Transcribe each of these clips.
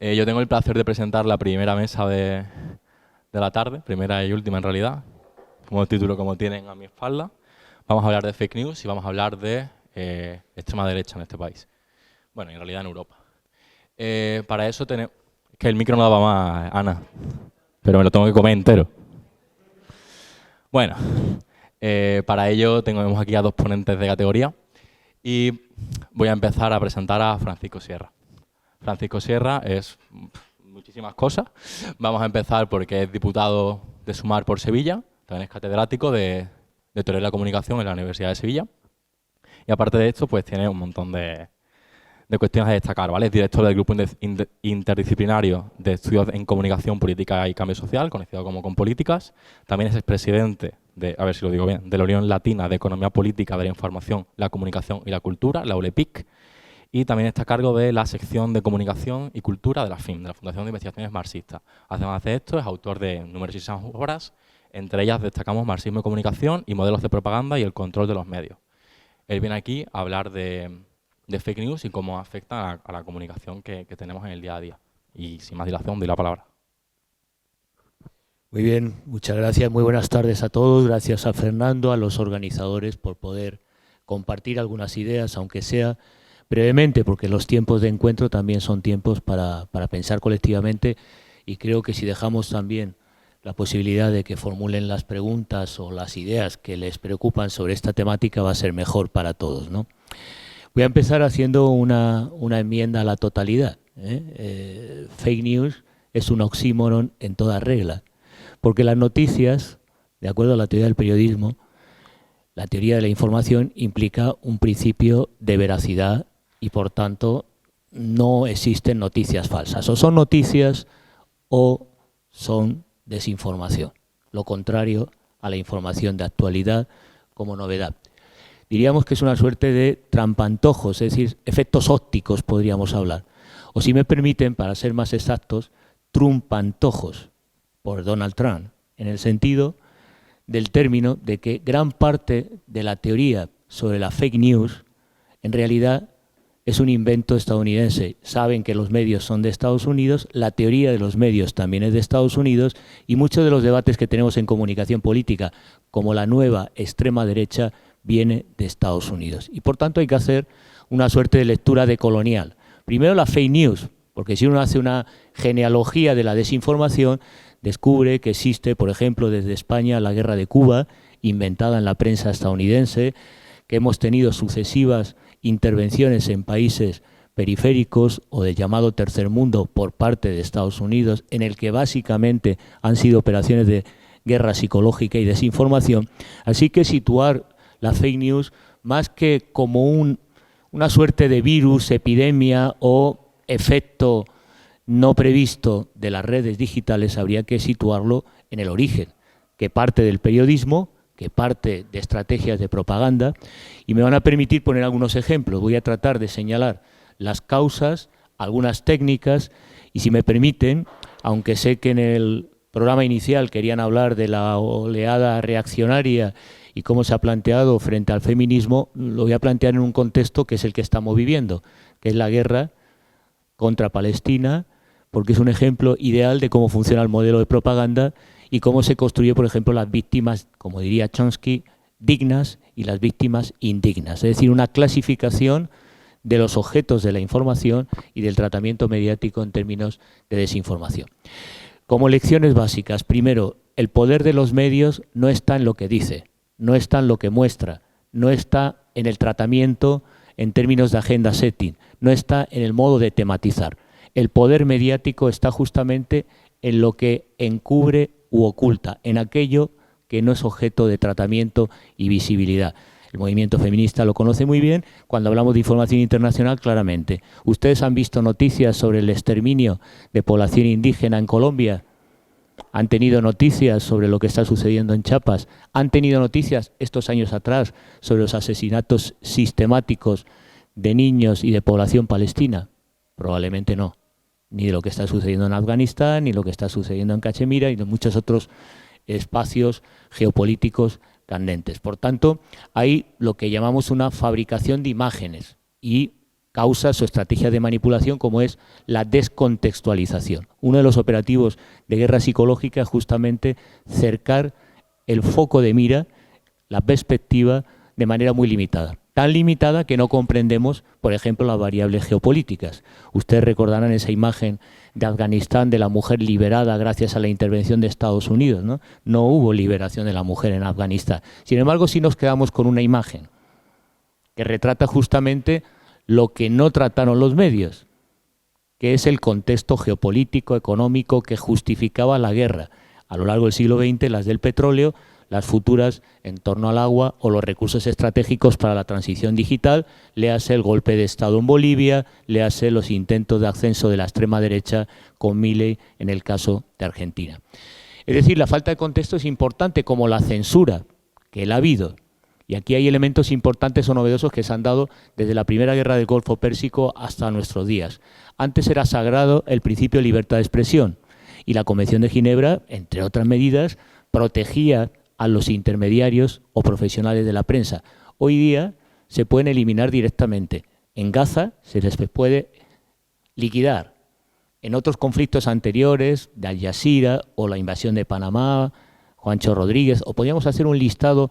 Yo tengo el placer de presentar la primera mesa de la tarde, primera y última en realidad, como título como tienen a mi espalda. Vamos a hablar de fake news y vamos a hablar de extrema derecha en este país. Bueno, en realidad en Europa. Para eso tenemos... Que el micro no daba más, Ana, pero me lo tengo que comer entero. Bueno, para ello tenemos aquí a dos ponentes de categoría y voy a empezar a presentar a Francisco Sierra. Francisco Sierra es muchísimas cosas. Vamos a empezar porque es diputado de Sumar por Sevilla, también es catedrático de Teoría de la Comunicación en la Universidad de Sevilla. Y aparte de esto, pues tiene un montón de cuestiones a destacar, ¿vale? Es director del Grupo Interdisciplinario de Estudios en Comunicación, Política y Cambio Social, conocido como Compolíticas. También es expresidente de, a ver si lo digo bien, de la Unión Latina de Economía Política de la Información, la Comunicación y la Cultura, la ULEPIC. Y también está a cargo de la sección de Comunicación y Cultura de la FIM, de la Fundación de Investigaciones Marxistas. Además de esto, es autor de numerosísimas obras, entre ellas destacamos Marxismo y Comunicación y Modelos de Propaganda y el Control de los Medios. Él viene aquí a hablar de fake news y cómo afecta a la comunicación que tenemos en el día a día. Y sin más dilación, doy la palabra. Muy bien, muchas gracias. Muy buenas tardes a todos. Gracias a Fernando, a los organizadores por poder compartir algunas ideas, aunque sea brevemente, porque los tiempos de encuentro también son tiempos para pensar colectivamente, y creo que si dejamos también la posibilidad de que formulen las preguntas o las ideas que les preocupan sobre esta temática, va a ser mejor para todos, ¿no? Voy a empezar haciendo una enmienda a la totalidad. Fake news es un oxímoron en toda regla, porque las noticias, de acuerdo a la teoría del periodismo, la teoría de la información implica un principio de veracidad y, por tanto, no existen noticias falsas. O son noticias o son desinformación, lo contrario a la información de actualidad como novedad. Diríamos que es una suerte de trampantojos, es decir, efectos ópticos podríamos hablar. O si me permiten, para ser más exactos, trumpantojos, por Donald Trump, en el sentido del término de que gran parte de la teoría sobre la fake news en realidad es un invento estadounidense. Saben que los medios son de Estados Unidos, la teoría de los medios también es de Estados Unidos, y muchos de los debates que tenemos en comunicación política, como la nueva extrema derecha, viene de Estados Unidos. Y por tanto hay que hacer una suerte de lectura decolonial. Primero la fake news, porque si uno hace una genealogía de la desinformación, descubre que existe, por ejemplo, desde España la guerra de Cuba, inventada en la prensa estadounidense, que hemos tenido sucesivas intervenciones en países periféricos o del llamado tercer mundo por parte de Estados Unidos, en el que básicamente han sido operaciones de guerra psicológica y desinformación. Así que situar la fake news más que como una suerte de virus, epidemia o efecto no previsto de las redes digitales, habría que situarlo en el origen, que parte del periodismo, que parte de estrategias de propaganda, y me van a permitir poner algunos ejemplos. Voy a tratar de señalar las causas, algunas técnicas, y si me permiten, aunque sé que en el programa inicial querían hablar de la oleada reaccionaria y cómo se ha planteado frente al feminismo, lo voy a plantear en un contexto que es el que estamos viviendo, que es la guerra contra Palestina, porque es un ejemplo ideal de cómo funciona el modelo de propaganda y cómo se construye, por ejemplo, las víctimas, como diría Chomsky, dignas y las víctimas indignas. Es decir, una clasificación de los objetos de la información y del tratamiento mediático en términos de desinformación. Como lecciones básicas, primero, el poder de los medios no está en lo que dice, no está en lo que muestra, no está en el tratamiento en términos de agenda setting, no está en el modo de tematizar. El poder mediático está justamente en lo que encubre u oculta, en aquello que no es objeto de tratamiento y visibilidad. El movimiento feminista lo conoce muy bien. Cuando hablamos de información internacional, claramente. ¿Ustedes han visto noticias sobre el exterminio de población indígena en Colombia? ¿Han tenido noticias sobre lo que está sucediendo en Chiapas? ¿Han tenido noticias estos años atrás sobre los asesinatos sistemáticos de niños y de población palestina? Probablemente no. Ni de lo que está sucediendo en Afganistán, ni lo que está sucediendo en Cachemira y de muchos otros espacios geopolíticos candentes. Por tanto, hay lo que llamamos una fabricación de imágenes y causas o estrategias de manipulación como es la descontextualización. Uno de los operativos de guerra psicológica es justamente cercar el foco de mira, la perspectiva, de manera muy limitada. Tan limitada que no comprendemos, por ejemplo, las variables geopolíticas. Ustedes recordarán esa imagen de Afganistán de la mujer liberada gracias a la intervención de Estados Unidos, ¿no? No hubo liberación de la mujer en Afganistán. Sin embargo, sí nos quedamos con una imagen que retrata justamente lo que no trataron los medios, que es el contexto geopolítico, económico que justificaba la guerra. A lo largo del siglo XX, las del petróleo, las futuras en torno al agua o los recursos estratégicos para la transición digital, léase el golpe de Estado en Bolivia, léase los intentos de ascenso de la extrema derecha con Milei en el caso de Argentina. Es decir, la falta de contexto es importante, como la censura, que la ha habido. Y aquí hay elementos importantes o novedosos que se han dado desde la primera guerra del Golfo Pérsico hasta nuestros días. Antes era sagrado el principio de libertad de expresión y la Convención de Ginebra, entre otras medidas, protegía a los intermediarios o profesionales de la prensa. Hoy día se pueden eliminar directamente. En Gaza se les puede liquidar. En otros conflictos anteriores, de Al Jazeera o la invasión de Panamá, Juancho Rodríguez, o podríamos hacer un listado,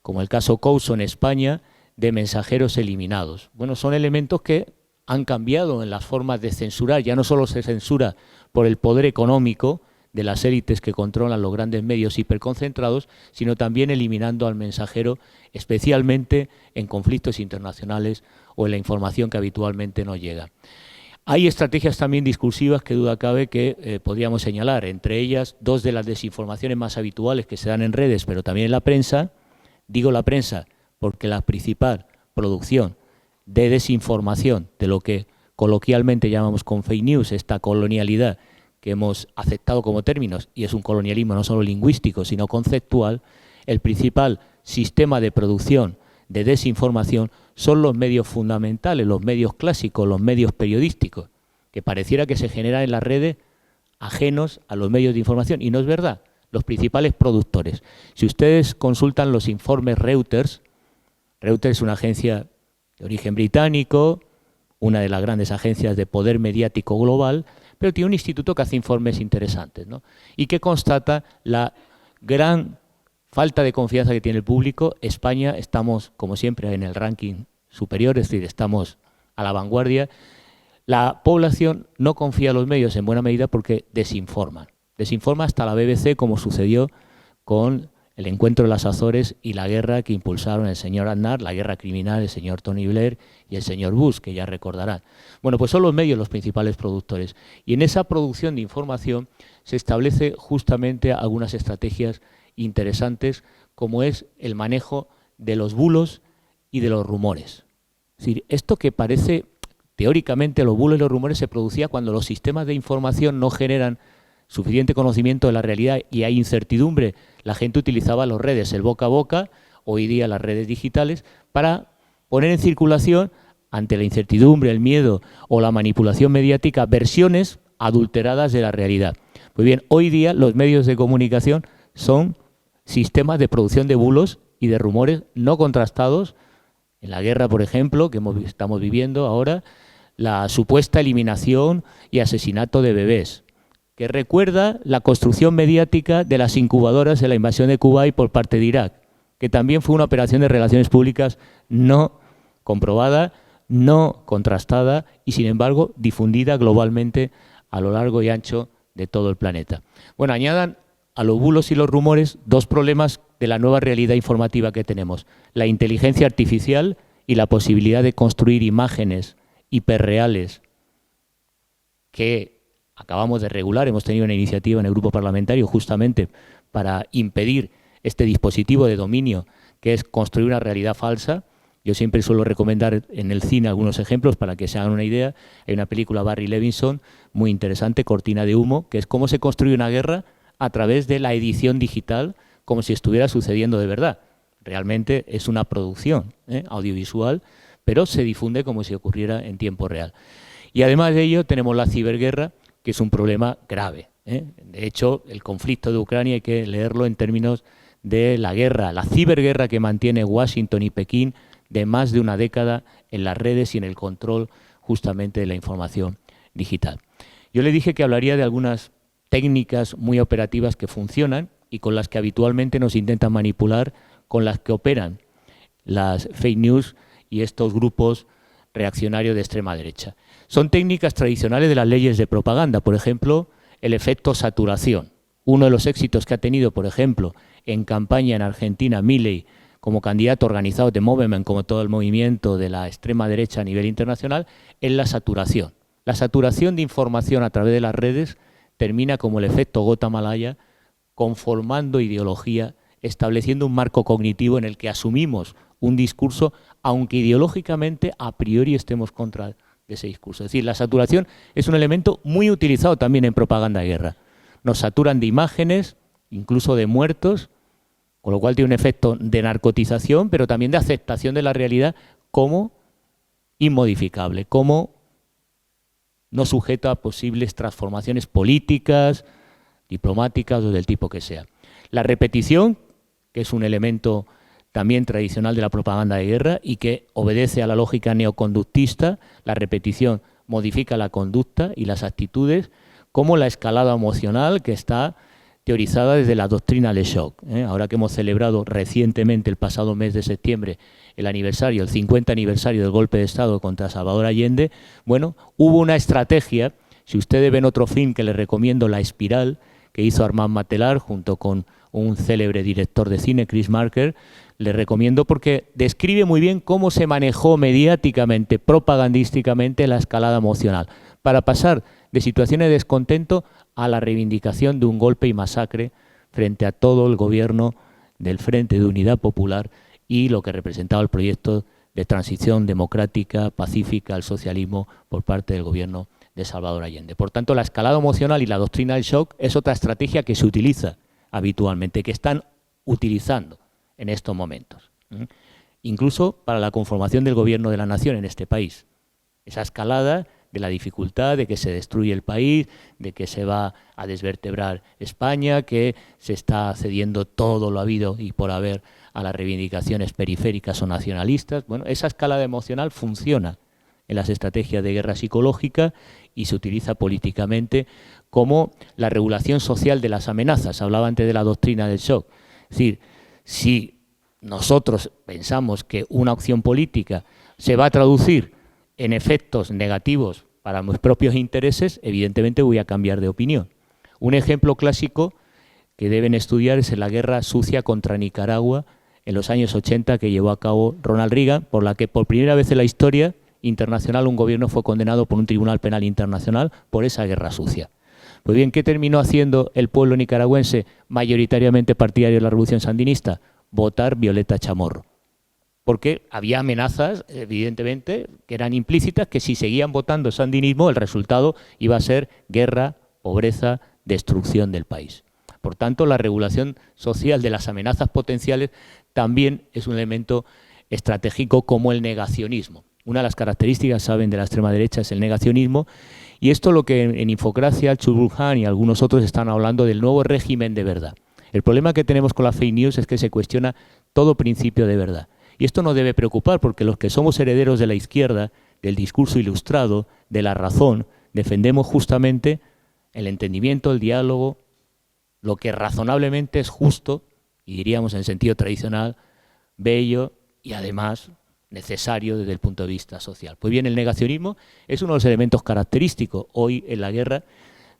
como el caso Couso en España, de mensajeros eliminados. Bueno, son elementos que han cambiado en las formas de censurar. Ya no solo se censura por el poder económico de las élites que controlan los grandes medios hiperconcentrados, sino también eliminando al mensajero, especialmente en conflictos internacionales o en la información que habitualmente no llega. Hay estrategias también discursivas que duda cabe que podríamos señalar, entre ellas dos de las desinformaciones más habituales que se dan en redes, pero también en la prensa. Digo la prensa porque la principal producción de desinformación, de lo que coloquialmente llamamos con fake news, esta colonialidad que hemos aceptado como términos, y es un colonialismo no solo lingüístico, sino conceptual, el principal sistema de producción de desinformación son los medios fundamentales, los medios clásicos, los medios periodísticos, que pareciera que se generan en las redes ajenos a los medios de información, y no es verdad. Los principales productores. Si ustedes consultan los informes Reuters, Reuters es una agencia de origen británico, una de las grandes agencias de poder mediático global, pero tiene un instituto que hace informes interesantes, ¿no? Y que constata la gran falta de confianza que tiene el público. España estamos, como siempre, en el ranking superior, es decir, estamos a la vanguardia. La población no confía en los medios en buena medida porque desinforman. Desinforma hasta la BBC, como sucedió con el encuentro de las Azores y la guerra que impulsaron el señor Aznar, la guerra criminal, el señor Tony Blair y el señor Bush, que ya recordarán. Bueno, pues son los medios los principales productores. Y en esa producción de información se establece justamente algunas estrategias interesantes, como es el manejo de los bulos y de los rumores. Es decir, esto que parece, teóricamente, los bulos y los rumores se producía cuando los sistemas de información no generan suficiente conocimiento de la realidad y hay incertidumbre. La gente utilizaba las redes, el boca a boca, hoy día las redes digitales, para poner en circulación, ante la incertidumbre, el miedo o la manipulación mediática, versiones adulteradas de la realidad. Pues bien, hoy día los medios de comunicación son sistemas de producción de bulos y de rumores no contrastados. En la guerra, por ejemplo, que estamos viviendo ahora, la supuesta eliminación y asesinato de bebés, que recuerda la construcción mediática de las incubadoras en la invasión de Kuwait por parte de Irak, que también fue una operación de relaciones públicas no comprobada, no contrastada y, sin embargo, difundida globalmente a lo largo y ancho de todo el planeta. Bueno, añadan a los bulos y los rumores dos problemas de la nueva realidad informativa que tenemos: la inteligencia artificial y la posibilidad de construir imágenes hiperreales que acabamos de regular. Hemos tenido una iniciativa en el grupo parlamentario justamente para impedir este dispositivo de dominio que es construir una realidad falsa. Yo siempre suelo recomendar en el cine algunos ejemplos para que se hagan una idea. Hay una película, Barry Levinson, muy interesante, Cortina de humo, que es cómo se construye una guerra a través de la edición digital, como si estuviera sucediendo de verdad. Realmente es una producción audiovisual, pero se difunde como si ocurriera en tiempo real. Y además de ello tenemos la ciberguerra, que es un problema grave. De hecho, el conflicto de Ucrania hay que leerlo en términos de la guerra, la ciberguerra que mantiene Washington y Pekín de más de una década en las redes y en el control justamente de la información digital. Yo le dije que hablaría de algunas técnicas muy operativas que funcionan y con las que habitualmente nos intentan manipular, con las que operan las fake news y estos grupos reaccionarios de extrema derecha. Son técnicas tradicionales de las leyes de propaganda, por ejemplo, el efecto saturación. Uno de los éxitos que ha tenido, por ejemplo, en campaña en Argentina, Milei, como candidato organizado de Movement, como todo el movimiento de la extrema derecha a nivel internacional, es la saturación. La saturación de información a través de las redes termina como el efecto gota malaya, conformando ideología, estableciendo un marco cognitivo en el que asumimos un discurso, aunque ideológicamente a priori estemos contra de ese discurso. Es decir, la saturación es un elemento muy utilizado también en propaganda de guerra. Nos saturan de imágenes, incluso de muertos, con lo cual tiene un efecto de narcotización, pero también de aceptación de la realidad como inmodificable, como no sujeto a posibles transformaciones políticas, diplomáticas o del tipo que sea. La repetición, que es un elemento también tradicional de la propaganda de guerra y que obedece a la lógica neoconductista, la repetición modifica la conducta y las actitudes, como la escalada emocional que está teorizada desde la doctrina de shock. Ahora que hemos celebrado recientemente, el pasado mes de septiembre, el 50 aniversario del golpe de Estado contra Salvador Allende, bueno, hubo una estrategia, si ustedes ven otro film que les recomiendo, La Espiral, que hizo Armand Matelar junto con un célebre director de cine, Chris Marker, les recomiendo porque describe muy bien cómo se manejó mediáticamente, propagandísticamente la escalada emocional, para pasar de situaciones de descontento a la reivindicación de un golpe y masacre frente a todo el gobierno del Frente de Unidad Popular y lo que representaba el proyecto de transición democrática, pacífica al socialismo por parte del gobierno de Salvador Allende. Por tanto, la escalada emocional y la doctrina del shock es otra estrategia que se utiliza habitualmente, que están utilizando en estos momentos, incluso para la conformación del gobierno de la nación en este país. Esa escalada de la dificultad de que se destruye el país, de que se va a desvertebrar España, que se está cediendo todo lo habido y por haber a las reivindicaciones periféricas o nacionalistas. Bueno, esa escalada emocional funciona en las estrategias de guerra psicológica y se utiliza políticamente como la regulación social de las amenazas. Hablaba antes de la doctrina del shock. Es decir, si nosotros pensamos que una opción política se va a traducir en efectos negativos para mis propios intereses, evidentemente voy a cambiar de opinión. Un ejemplo clásico que deben estudiar es en la guerra sucia contra Nicaragua en los años 80 que llevó a cabo Ronald Reagan, por la que por primera vez en la historia internacional un gobierno fue condenado por un tribunal penal internacional por esa guerra sucia. Pues bien, ¿qué terminó haciendo el pueblo nicaragüense, mayoritariamente partidario de la revolución sandinista? Votar Violeta Chamorro. Porque había amenazas, evidentemente, que eran implícitas, que si seguían votando sandinismo, el resultado iba a ser guerra, pobreza, destrucción del país. Por tanto, la regulación social de las amenazas potenciales también es un elemento estratégico como el negacionismo. Una de las características, saben, de la extrema derecha es el negacionismo, y esto lo que en Infocracia, Chul-Burhan y algunos otros están hablando del nuevo régimen de verdad. El problema que tenemos con la fake news es que se cuestiona todo principio de verdad. Y esto nos debe preocupar porque los que somos herederos de la izquierda, del discurso ilustrado, de la razón, defendemos justamente el entendimiento, el diálogo, lo que razonablemente es justo, y diríamos en sentido tradicional, bello y además necesario desde el punto de vista social. Pues bien, el negacionismo es uno de los elementos característicos. Hoy en la guerra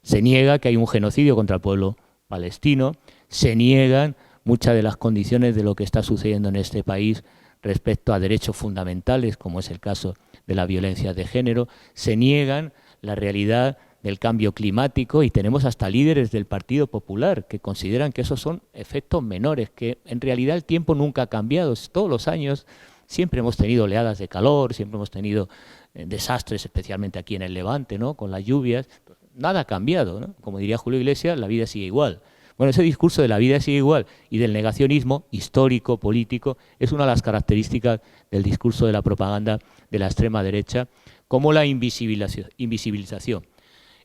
se niega que hay un genocidio contra el pueblo palestino, se niegan muchas de las condiciones de lo que está sucediendo en este país respecto a derechos fundamentales, como es el caso de la violencia de género, se niegan la realidad del cambio climático y tenemos hasta líderes del Partido Popular que consideran que esos son efectos menores, que en realidad el tiempo nunca ha cambiado. Todos los años siempre hemos tenido oleadas de calor, siempre hemos tenido desastres, especialmente aquí en el Levante, ¿no?, con las lluvias. Nada ha cambiado, ¿no? Como diría Julio Iglesias, la vida sigue igual. Bueno, ese discurso de la vida sigue igual y del negacionismo histórico, político, es una de las características del discurso de la propaganda de la extrema derecha, como la invisibilización.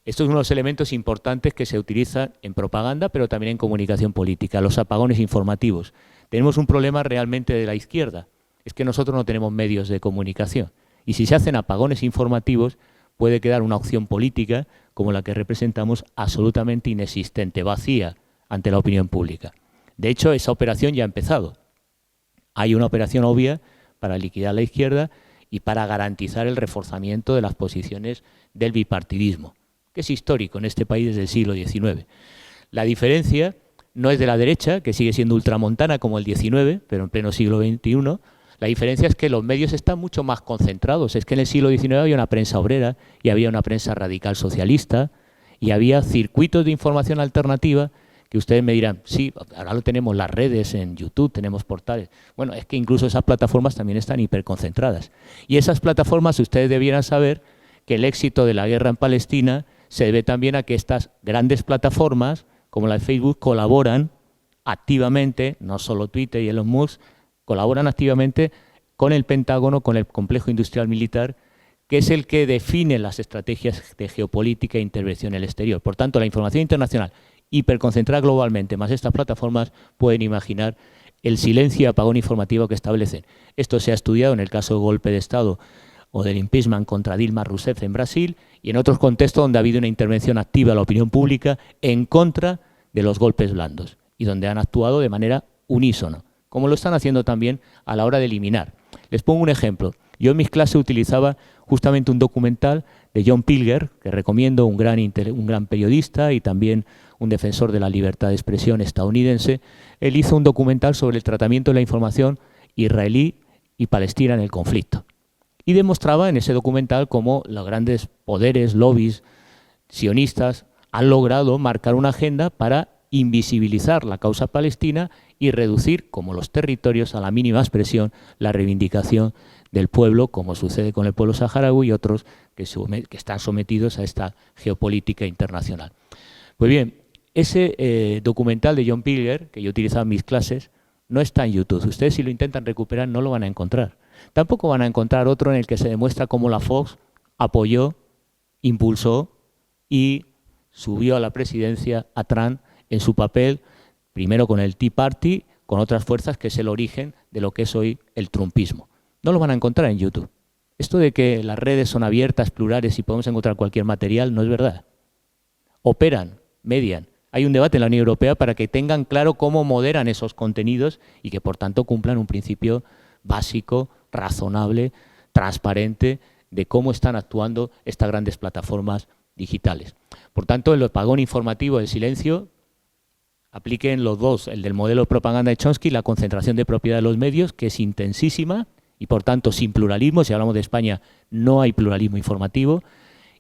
Estos son unos elementos importantes que se utilizan en propaganda, pero también en comunicación política, los apagones informativos. Tenemos un problema realmente de la izquierda, es que nosotros no tenemos medios de comunicación. Y si se hacen apagones informativos, puede quedar una opción política como la que representamos absolutamente inexistente, vacía ante la opinión pública. De hecho, esa operación ya ha empezado. Hay una operación obvia para liquidar la izquierda y para garantizar el reforzamiento de las posiciones del bipartidismo, que es histórico en este país desde el siglo XIX. La diferencia no es de la derecha, que sigue siendo ultramontana como el XIX, pero en pleno siglo XXI. La diferencia es que los medios están mucho más concentrados. Es que en el siglo XIX había una prensa obrera y había una prensa radical socialista y había circuitos de información alternativa que ustedes me dirán, sí, ahora lo tenemos las redes, en YouTube, tenemos portales. Bueno, es que incluso esas plataformas también están hiperconcentradas. Y esas plataformas, ustedes debieran saber que el éxito de la guerra en Palestina se debe también a que estas grandes plataformas, como la de Facebook, colaboran activamente, no solo Twitter y Elon Musk, colaboran activamente con el Pentágono, con el complejo industrial militar, que es el que define las estrategias de geopolítica e intervención en el exterior. Por tanto, la información internacional hiperconcentrada globalmente, más estas plataformas, pueden imaginar el silencio y apagón informativo que establecen. Esto se ha estudiado en el caso del golpe de Estado o del impeachment contra Dilma Rousseff en Brasil y en otros contextos donde ha habido una intervención activa de la opinión pública en contra de los golpes blandos y donde han actuado de manera unísona, como lo están haciendo también a la hora de eliminar. Les pongo un ejemplo. Yo en mis clases utilizaba justamente un documental de John Pilger, que recomiendo, un gran periodista y también un defensor de la libertad de expresión estadounidense. Él hizo un documental sobre el tratamiento de la información israelí y palestina en el conflicto. Y demostraba en ese documental cómo los grandes poderes, lobbies sionistas han logrado marcar una agenda para invisibilizar la causa palestina y reducir, como los territorios, a la mínima expresión la reivindicación del pueblo, como sucede con el pueblo saharaui y otros que están sometidos a esta geopolítica internacional. Pues bien, ese documental de John Pilger, que yo utilizaba en mis clases, no está en YouTube. Ustedes, si lo intentan recuperar, no lo van a encontrar. Tampoco van a encontrar otro en el que se demuestra cómo la Fox apoyó, impulsó y subió a la presidencia a Trump en su papel, primero con el Tea Party, con otras fuerzas, que es el origen de lo que es hoy el trumpismo. No lo van a encontrar en YouTube. Esto de que las redes son abiertas, plurales y podemos encontrar cualquier material, no es verdad. Operan, median. Hay un debate en la Unión Europea para que tengan claro cómo moderan esos contenidos y que, por tanto, cumplan un principio básico, razonable, transparente, de cómo están actuando estas grandes plataformas digitales. Por tanto, el apagón informativo del silencio, apliquen los dos, el del modelo de propaganda de Chomsky, la concentración de propiedad de los medios, que es intensísima y, por tanto, sin pluralismo. Si hablamos de España, no hay pluralismo informativo.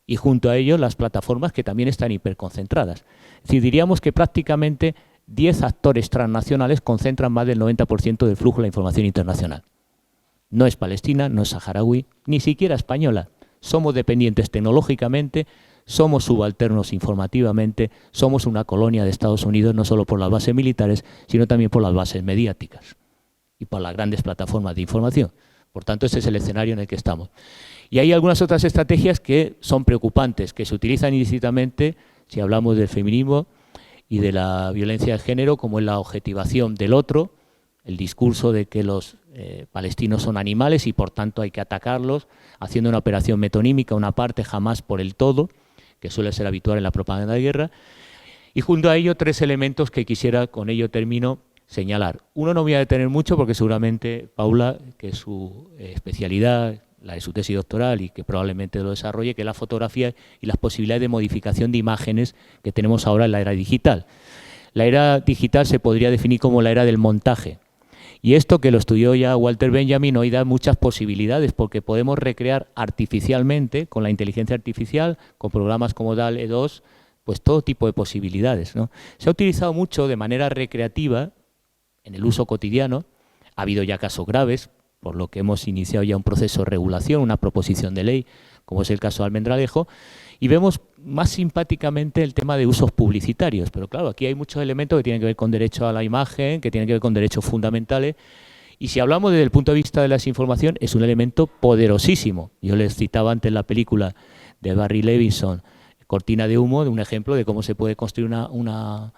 Y junto a ello, las plataformas que también están hiperconcentradas. Es decir, diríamos que prácticamente 10 actores transnacionales concentran más del 90% del flujo de la información internacional. No es palestina, no es saharaui, ni siquiera española. Somos dependientes tecnológicamente, somos subalternos informativamente, somos una colonia de Estados Unidos, no solo por las bases militares, sino también por las bases mediáticas y por las grandes plataformas de información. Por tanto, ese es el escenario en el que estamos. Y hay algunas otras estrategias que son preocupantes, que se utilizan ilícitamente si hablamos del feminismo y de la violencia de género, como es la objetivación del otro, el discurso de que los palestinos son animales y por tanto hay que atacarlos, haciendo una operación metonímica, una parte jamás por el todo, que suele ser habitual en la propaganda de guerra. Y junto a ello, tres elementos que quisiera, con ello termino, señalar. Uno no voy a detener mucho porque seguramente Paula, que es su especialidad, la de su tesis doctoral y que probablemente lo desarrolle, que es la fotografía y las posibilidades de modificación de imágenes que tenemos ahora en la era digital. La era digital se podría definir como la era del montaje. Y esto, que lo estudió ya Walter Benjamin, hoy da muchas posibilidades porque podemos recrear artificialmente, con la inteligencia artificial, con programas como DALL-E 2, pues todo tipo de posibilidades, ¿no? Se ha utilizado mucho de manera recreativa en el uso cotidiano. Ha habido ya casos graves, por lo que hemos iniciado ya un proceso de regulación, una proposición de ley, como es el caso de Almendralejo, y vemos más simpáticamente el tema de usos publicitarios. Pero claro, aquí hay muchos elementos que tienen que ver con derecho a la imagen, que tienen que ver con derechos fundamentales, y si hablamos desde el punto de vista de la desinformación, es un elemento poderosísimo. Yo les citaba antes la película de Barry Levinson, Cortina de humo, de un ejemplo de cómo se puede construir una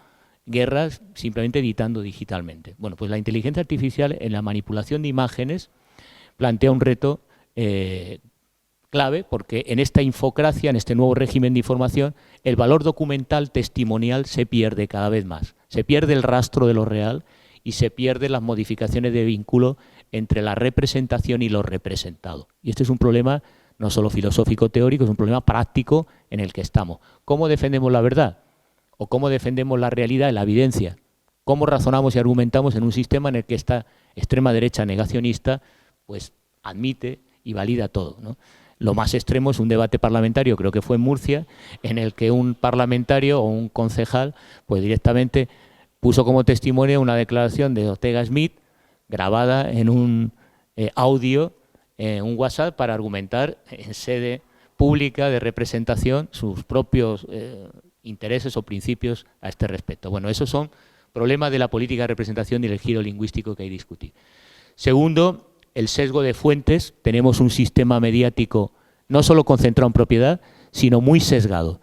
guerra simplemente editando digitalmente. Bueno, pues la inteligencia artificial en la manipulación de imágenes plantea un reto clave porque en esta infocracia, en este nuevo régimen de información, el valor documental, testimonial, se pierde cada vez más. Se pierde el rastro de lo real y se pierden las modificaciones de vínculo entre la representación y lo representado. Y este es un problema no solo filosófico teórico, es un problema práctico en el que estamos. ¿Cómo defendemos la verdad? ¿O cómo defendemos la realidad, la evidencia? ¿Cómo razonamos y argumentamos en un sistema en el que esta extrema derecha negacionista pues admite y valida todo, ¿no? Lo más extremo es un debate parlamentario, creo que fue en Murcia, en el que un parlamentario o un concejal pues directamente puso como testimonio una declaración de Ortega Smith grabada en un audio, un WhatsApp, para argumentar en sede pública de representación sus propios intereses o principios a este respecto. Bueno, esos son problemas de la política de representación y el giro lingüístico que hay que discutir. Segundo, el sesgo de fuentes. Tenemos un sistema mediático no solo concentrado en propiedad, sino muy sesgado,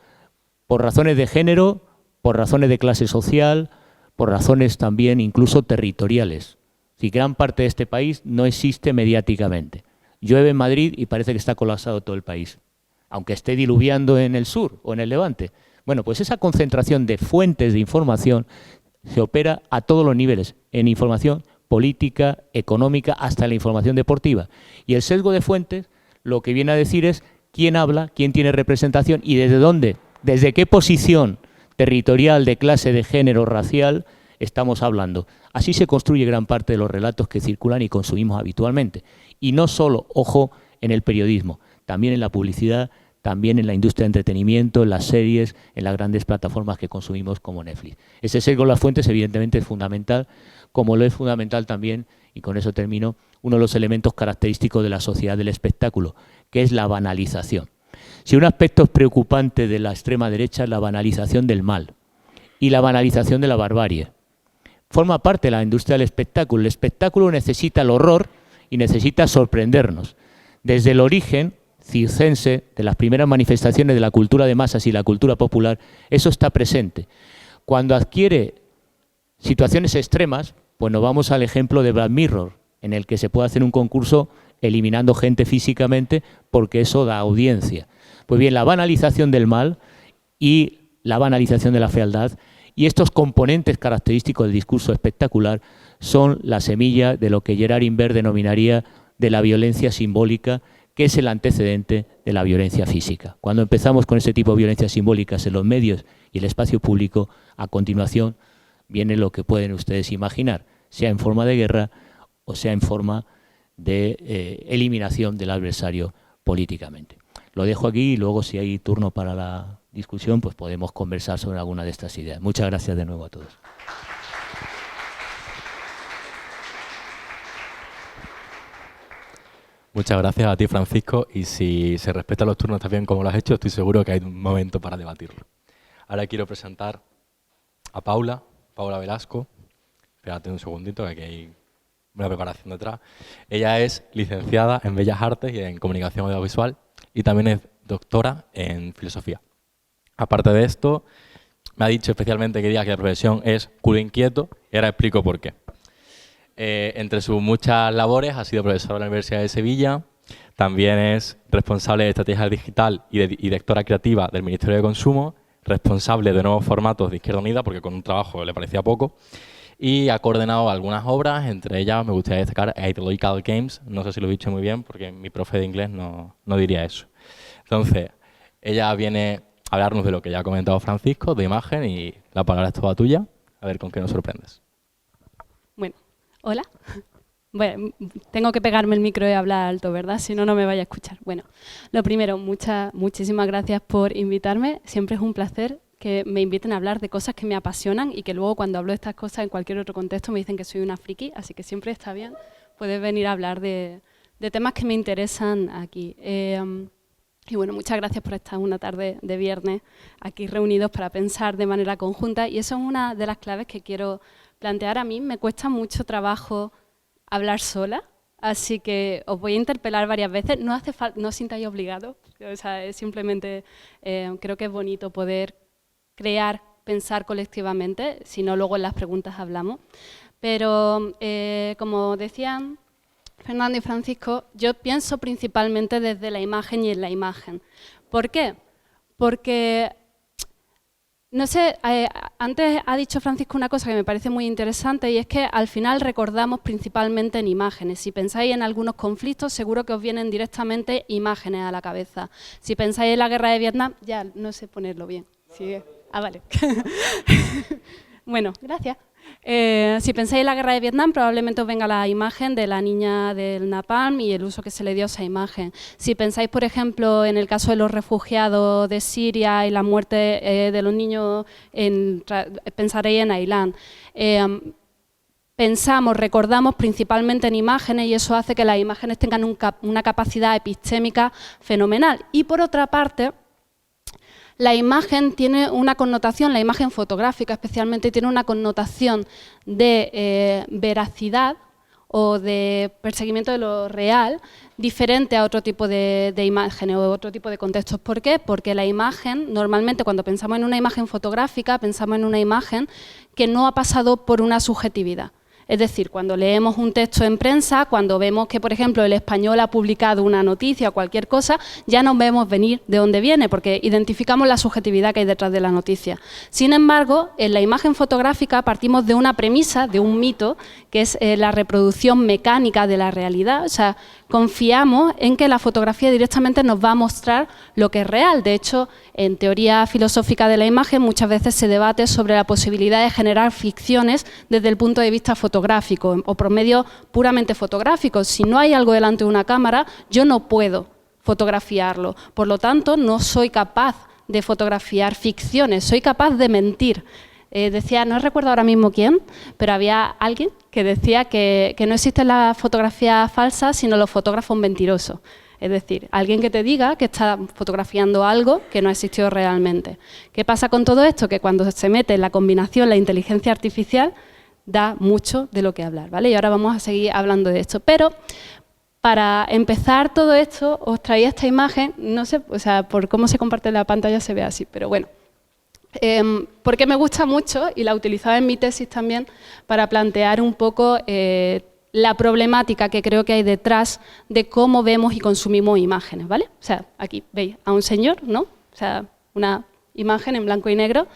por razones de género, por razones de clase social, por razones también incluso territoriales. Si gran parte de este país no existe mediáticamente. Llueve en Madrid y parece que está colapsado todo el país, aunque esté diluviando en el sur o en el Levante. Bueno, pues esa concentración de fuentes de información se opera a todos los niveles, en información política, económica, hasta la información deportiva. Y el sesgo de fuentes lo que viene a decir es quién habla, quién tiene representación y desde dónde, desde qué posición territorial, de clase, de género, racial estamos hablando. Así se construye gran parte de los relatos que circulan y consumimos habitualmente. Y no solo, ojo, en el periodismo, también en la publicidad, también en la industria de entretenimiento, en las series, en las grandes plataformas que consumimos como Netflix. Ese sesgo de las fuentes evidentemente es fundamental, como lo es fundamental también, y con eso termino, uno de los elementos característicos de la sociedad del espectáculo, que es la banalización. Si un aspecto es preocupante de la extrema derecha es la banalización del mal y la banalización de la barbarie. Forma parte de la industria del espectáculo. El espectáculo necesita el horror y necesita sorprendernos. Desde el origen circense, de las primeras manifestaciones de la cultura de masas y la cultura popular, eso está presente. Cuando adquiere situaciones extremas, pues nos vamos al ejemplo de Black Mirror, en el que se puede hacer un concurso eliminando gente físicamente porque eso da audiencia. Pues bien, la banalización del mal y la banalización de la fealdad y estos componentes característicos del discurso espectacular son la semilla de lo que Gerard Inver denominaría de la violencia simbólica, que es el antecedente de la violencia física. Cuando empezamos con ese tipo de violencias simbólicas en los medios y el espacio público, a continuación viene lo que pueden ustedes imaginar, sea en forma de guerra o sea en forma de eliminación del adversario políticamente. Lo dejo aquí y luego, si hay turno para la discusión, pues podemos conversar sobre alguna de estas ideas. Muchas gracias de nuevo a todos. Muchas gracias a ti, Francisco, y si se respetan los turnos también como lo has hecho, estoy seguro que hay un momento para debatirlo. Ahora quiero presentar a Paula Velasco. Espérate un segundito, que aquí hay una preparación detrás. Ella es licenciada en Bellas Artes y en Comunicación Audiovisual y también es doctora en Filosofía. Aparte de esto, me ha dicho especialmente que diga que la profesión es culo inquieto y ahora explico por qué. Entre sus muchas labores ha sido profesora de la Universidad de Sevilla, también es responsable de estrategia digital y directora creativa del Ministerio de Consumo, responsable de nuevos formatos de Izquierda Unida, porque con un trabajo le parecía poco, y ha coordinado algunas obras, entre ellas me gustaría destacar Ideological Games, no sé si lo he dicho muy bien, porque mi profe de inglés no diría eso. Entonces, ella viene a hablarnos de lo que ya ha comentado Francisco, de imagen, y la palabra es toda tuya, a ver con qué nos sorprendes. Bueno, hola. Bueno, tengo que pegarme el micro y hablar alto, ¿verdad? Si no, no me vaya a escuchar. Bueno, lo primero, muchísimas gracias por invitarme. Siempre es un placer que me inviten a hablar de cosas que me apasionan y que luego cuando hablo de estas cosas en cualquier otro contexto me dicen que soy una friki, así que siempre está bien poder venir a hablar de temas que me interesan aquí. Y bueno, muchas gracias por estar una tarde de viernes aquí reunidos para pensar de manera conjunta, y eso es una de las claves que quiero plantear. A mí me cuesta mucho trabajo hablar sola, así que os voy a interpelar varias veces. No hace falta, no os sintáis obligados, o sea, es simplemente creo que es bonito poder crear, pensar colectivamente, si no luego en las preguntas hablamos. Pero como decían Fernando y Francisco, yo pienso principalmente desde la imagen y en la imagen. ¿Por qué? Porque, no sé, antes ha dicho Francisco una cosa que me parece muy interesante y es que al final recordamos principalmente en imágenes. Si pensáis en algunos conflictos, seguro que os vienen directamente imágenes a la cabeza. Si pensáis en la guerra de Vietnam, ya no sé ponerlo bien. Sí. Ah, vale. Bueno, gracias. Si pensáis en la guerra de Vietnam, probablemente os venga la imagen de la niña del napalm y el uso que se le dio a esa imagen. Si pensáis, por ejemplo, en el caso de los refugiados de Siria y la muerte de los niños, pensaréis en Ailán. Recordamos principalmente en imágenes y eso hace que las imágenes tengan una capacidad epistémica fenomenal. Y por otra parte, la imagen tiene una connotación, la imagen fotográfica especialmente, tiene una connotación de veracidad o de perseguimiento de lo real, diferente a otro tipo de imágenes o otro tipo de contextos. ¿Por qué? Porque la imagen, normalmente cuando pensamos en una imagen fotográfica, pensamos en una imagen que no ha pasado por una subjetividad. Es decir, cuando leemos un texto en prensa, cuando vemos que, por ejemplo, El Español ha publicado una noticia o cualquier cosa, ya no vemos venir de dónde viene, porque identificamos la subjetividad que hay detrás de la noticia. Sin embargo, en la imagen fotográfica partimos de una premisa, de un mito, que es la reproducción mecánica de la realidad. O sea, confiamos en que la fotografía directamente nos va a mostrar lo que es real. De hecho, en teoría filosófica de la imagen muchas veces se debate sobre la posibilidad de generar ficciones desde el punto de vista fotográfico o por medios puramente fotográficos. Si no hay algo delante de una cámara, yo no puedo fotografiarlo. Por lo tanto, no soy capaz de fotografiar ficciones, soy capaz de mentir. Decía, no recuerdo ahora mismo quién, pero había alguien que decía que no existen las fotografías falsas, sino los fotógrafos mentirosos. Es decir, alguien que te diga que está fotografiando algo que no ha existido realmente. ¿Qué pasa con todo esto? Que cuando se mete en la combinación la inteligencia artificial, da mucho de lo que hablar, ¿vale? Y ahora vamos a seguir hablando de esto. Pero para empezar todo esto, os traía esta imagen, no sé, o sea, por cómo se comparte en la pantalla se ve así, pero bueno. Porque me gusta mucho y la utilizaba en mi tesis también para plantear un poco la problemática que creo que hay detrás de cómo vemos y consumimos imágenes, ¿vale? O sea, aquí veis a un señor, ¿no? O sea, una imagen en blanco y negro.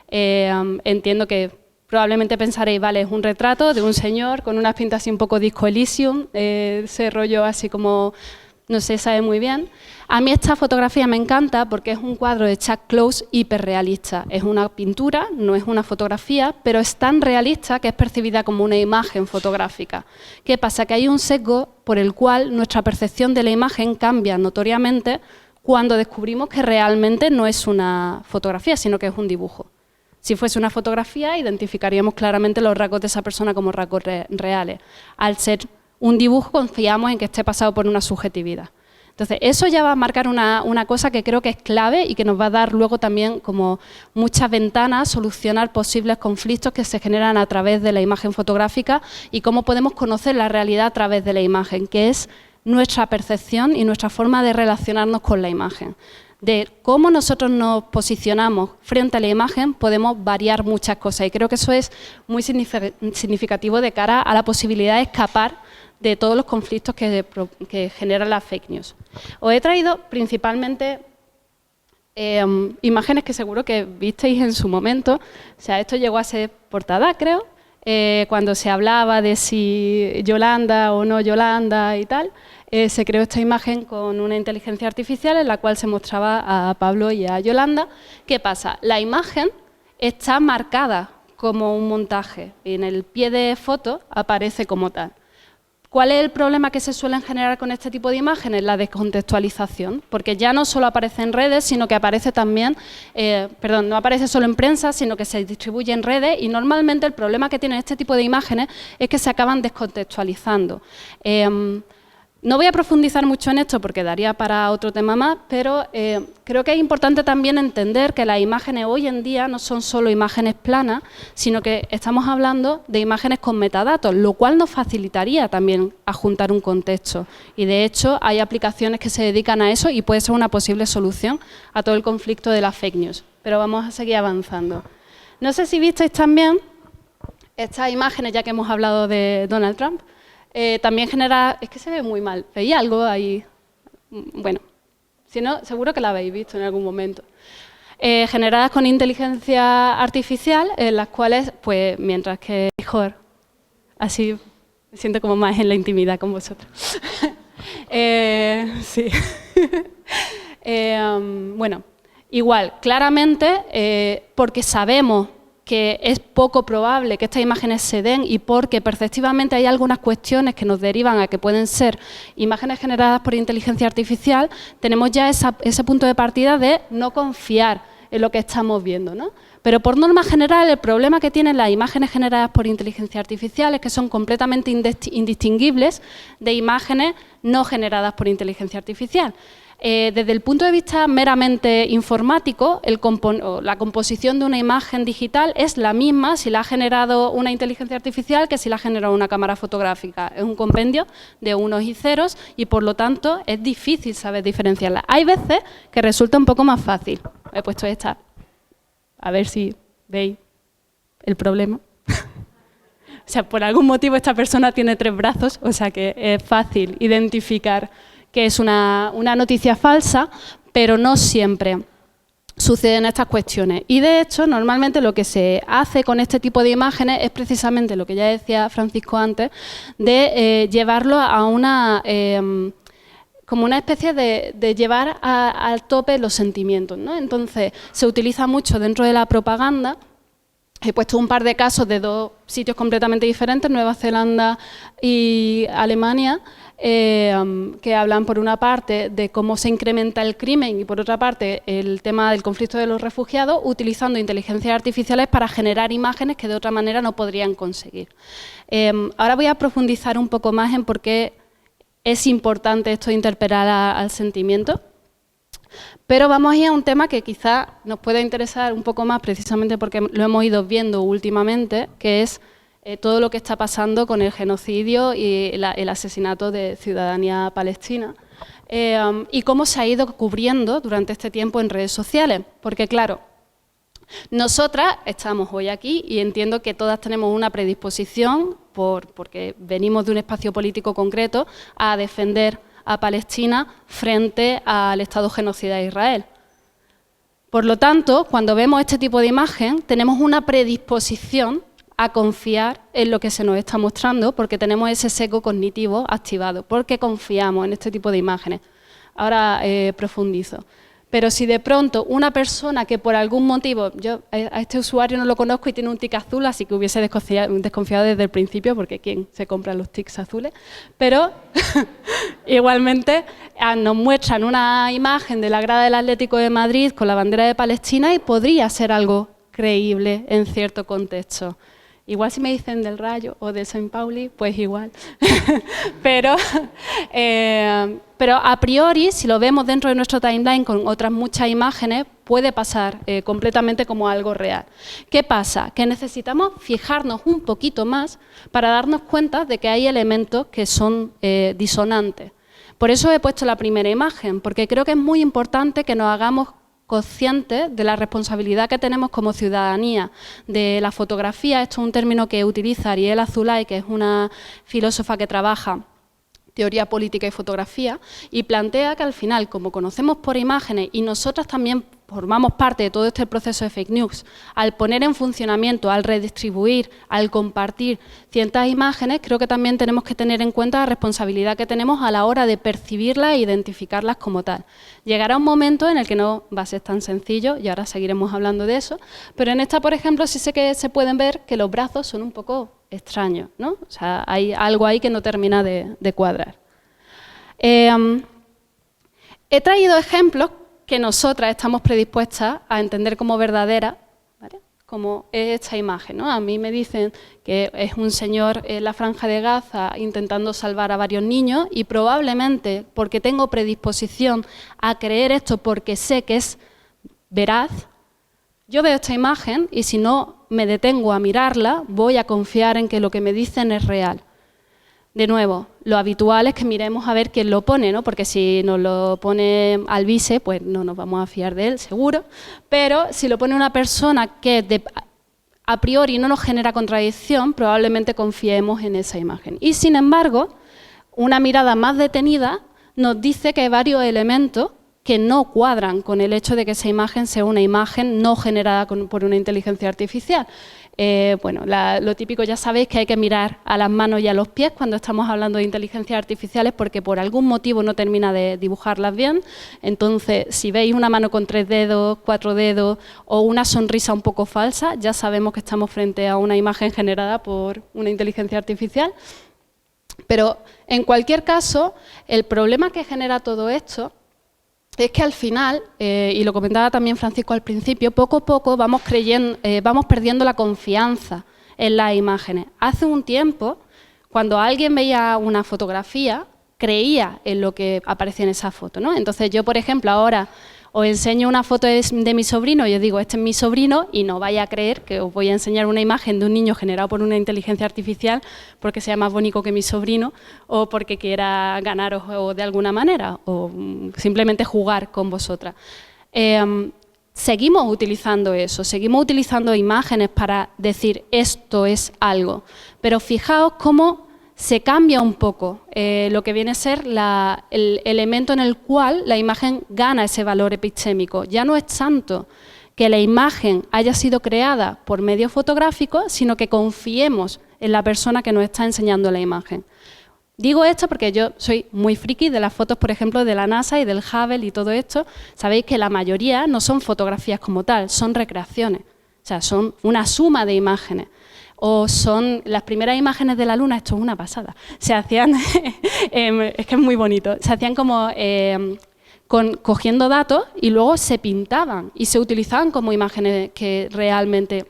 Entiendo que probablemente pensaréis, vale, es un retrato de un señor con unas pintas así un poco Disco Elysium, ese rollo así como, no sé, sabe muy bien. A mí esta fotografía me encanta porque es un cuadro de Chuck Close hiperrealista. Es una pintura, no es una fotografía, pero es tan realista que es percibida como una imagen fotográfica. ¿Qué pasa? Que hay un sesgo por el cual nuestra percepción de la imagen cambia notoriamente cuando descubrimos que realmente no es una fotografía, sino que es un dibujo. Si fuese una fotografía, identificaríamos claramente los rasgos de esa persona como rasgos reales. Al ser un dibujo, confiamos en que esté pasado por una subjetividad. Entonces, eso ya va a marcar una cosa que creo que es clave y que nos va a dar luego también como muchas ventanas a solucionar posibles conflictos que se generan a través de la imagen fotográfica y cómo podemos conocer la realidad a través de la imagen, que es nuestra percepción y nuestra forma de relacionarnos con la imagen. De cómo nosotros nos posicionamos frente a la imagen podemos variar muchas cosas y creo que eso es muy significativo de cara a la posibilidad de escapar de todos los conflictos que generan las fake news. Os he traído principalmente imágenes que seguro que visteis en su momento. O sea, esto llegó a ser portada, creo, cuando se hablaba de si Yolanda o no Yolanda y tal. Se creó esta imagen con una inteligencia artificial en la cual se mostraba a Pablo y a Yolanda. ¿Qué pasa? La imagen está marcada como un montaje y en el pie de foto aparece como tal. ¿Cuál es el problema que se suelen generar con este tipo de imágenes? La descontextualización, porque ya no solo aparece en redes, sino que aparece también, no aparece solo en prensa, sino que se distribuye en redes y normalmente el problema que tienen este tipo de imágenes es que se acaban descontextualizando. No voy a profundizar mucho en esto porque daría para otro tema más, pero creo que es importante también entender que las imágenes hoy en día no son solo imágenes planas, sino que estamos hablando de imágenes con metadatos, lo cual nos facilitaría también adjuntar un contexto. Y de hecho hay aplicaciones que se dedican a eso y puede ser una posible solución a todo el conflicto de las fake news. Pero vamos a seguir avanzando. No sé si visteis también estas imágenes, ya que hemos hablado de Donald Trump. También genera... Es que se ve muy mal. ¿Veis algo ahí? Bueno, si no, seguro que la habéis visto en algún momento. Generadas con inteligencia artificial, en las cuales, pues, mientras que mejor, así me siento como más en la intimidad con vosotros. Sí. Bueno, igual, claramente, porque sabemos que es poco probable que estas imágenes se den y porque perceptivamente hay algunas cuestiones que nos derivan a que pueden ser imágenes generadas por inteligencia artificial, tenemos ya ese punto de partida de no confiar en lo que estamos viendo, ¿no? Pero por norma general el problema que tienen las imágenes generadas por inteligencia artificial es que son completamente indistinguibles de imágenes no generadas por inteligencia artificial. Desde el punto de vista meramente informático, la composición de una imagen digital es la misma si la ha generado una inteligencia artificial que si la ha generado una cámara fotográfica. Es un compendio de unos y ceros y, por lo tanto, es difícil saber diferenciarla. Hay veces que resulta un poco más fácil. He puesto esta, a ver si veis el problema. O sea, por algún motivo esta persona tiene 3 brazos, o sea que es fácil identificar que es una noticia falsa, pero no siempre suceden estas cuestiones. Y de hecho, normalmente lo que se hace con este tipo de imágenes es precisamente lo que ya decía Francisco antes, de llevarlo a una... como una especie de llevar al tope los sentimientos, ¿no? Entonces, se utiliza mucho dentro de la propaganda. He puesto un par de casos de 2 sitios completamente diferentes, Nueva Zelanda y Alemania, que hablan por una parte de cómo se incrementa el crimen y por otra parte el tema del conflicto de los refugiados, utilizando inteligencias artificiales para generar imágenes que de otra manera no podrían conseguir. Ahora voy a profundizar un poco más en por qué es importante esto de interpelar al sentimiento. Pero vamos a ir a un tema que quizá nos pueda interesar un poco más, precisamente porque lo hemos ido viendo últimamente, que es todo lo que está pasando con el genocidio y el asesinato de ciudadanía palestina, y cómo se ha ido cubriendo durante este tiempo en redes sociales. Porque, claro, nosotras estamos hoy aquí y entiendo que todas tenemos una predisposición, porque venimos de un espacio político concreto, a defender a Palestina frente al Estado genocida de Israel. Por lo tanto, cuando vemos este tipo de imagen, tenemos una predisposición a confiar en lo que se nos está mostrando, porque tenemos ese sesgo cognitivo activado, porque confiamos en este tipo de imágenes. Ahora profundizo. Pero si de pronto una persona que por algún motivo, yo a este usuario no lo conozco y tiene un tic azul, así que hubiese desconfiado desde el principio, porque ¿quién se compra los tics azules? Pero igualmente nos muestran una imagen de la grada del Atlético de Madrid con la bandera de Palestina y podría ser algo creíble en cierto contexto. Igual si me dicen del Rayo o del Saint Pauli, pues igual. pero a priori, si lo vemos dentro de nuestro timeline con otras muchas imágenes, puede pasar completamente como algo real. ¿Qué pasa? Que necesitamos fijarnos un poquito más para darnos cuenta de que hay elementos que son disonantes. Por eso he puesto la primera imagen, porque creo que es muy importante que nos hagamos conscientes de la responsabilidad que tenemos como ciudadanía de la fotografía. Esto es un término que utiliza Ariel Azoulay, que es una filósofa que trabaja teoría política y fotografía, y plantea que al final, como conocemos por imágenes y nosotras también formamos parte de todo este proceso de fake news, al poner en funcionamiento, al redistribuir, al compartir ciertas imágenes, creo que también tenemos que tener en cuenta la responsabilidad que tenemos a la hora de percibirlas e identificarlas como tal. Llegará un momento en el que no va a ser tan sencillo, y ahora seguiremos hablando de eso, pero en esta, por ejemplo, sí sé que se pueden ver que los brazos son un poco extraños, ¿no? O sea, hay algo ahí que no termina de cuadrar. He traído ejemplos que nosotras estamos predispuestas a entender como verdaderas, ¿vale? Como es esta imagen, ¿no? A mí me dicen que es un señor en la Franja de Gaza intentando salvar a varios niños y probablemente porque tengo predisposición a creer esto porque sé que es veraz, yo veo esta imagen y si no me detengo a mirarla, voy a confiar en que lo que me dicen es real. De nuevo, lo habitual es que miremos a ver quién lo pone, ¿no? Porque si nos lo pone Alvise, pues no nos vamos a fiar de él, seguro. Pero si lo pone una persona que a priori no nos genera contradicción, probablemente confiemos en esa imagen. Y sin embargo, una mirada más detenida nos dice que hay varios elementos que no cuadran con el hecho de que esa imagen sea una imagen no generada por una inteligencia artificial. Bueno, lo típico ya sabéis que hay que mirar a las manos y a los pies cuando estamos hablando de inteligencias artificiales porque por algún motivo no termina de dibujarlas bien. Entonces, si veis una mano con 3 dedos, 4 dedos o una sonrisa un poco falsa, ya sabemos que estamos frente a una imagen generada por una inteligencia artificial. Pero, en cualquier caso, el problema que genera todo esto es que al final, y lo comentaba también Francisco al principio, poco a poco vamos perdiendo la confianza en las imágenes. Hace un tiempo, cuando alguien veía una fotografía, creía en lo que aparecía en esa foto, ¿no? Entonces yo, por ejemplo, ahora os enseño una foto de mi sobrino y os digo, este es mi sobrino, y no vaya a creer que os voy a enseñar una imagen de un niño generado por una inteligencia artificial porque sea más bonito que mi sobrino o porque quiera ganaros o de alguna manera o simplemente jugar con vosotras. Seguimos utilizando eso, seguimos utilizando imágenes para decir esto es algo, pero fijaos cómo se cambia un poco lo que viene a ser el elemento en el cual la imagen gana ese valor epistémico. Ya no es tanto que la imagen haya sido creada por medio fotográfico, sino que confiemos en la persona que nos está enseñando la imagen. Digo esto porque yo soy muy friki de las fotos, por ejemplo, de la NASA y del Hubble y todo esto. Sabéis que la mayoría no son fotografías como tal, son recreaciones, o sea, son una suma de imágenes. O son las primeras imágenes de la Luna, esto es una pasada, se hacían, es que es muy bonito, se hacían como cogiendo datos y luego se pintaban y se utilizaban como imágenes que realmente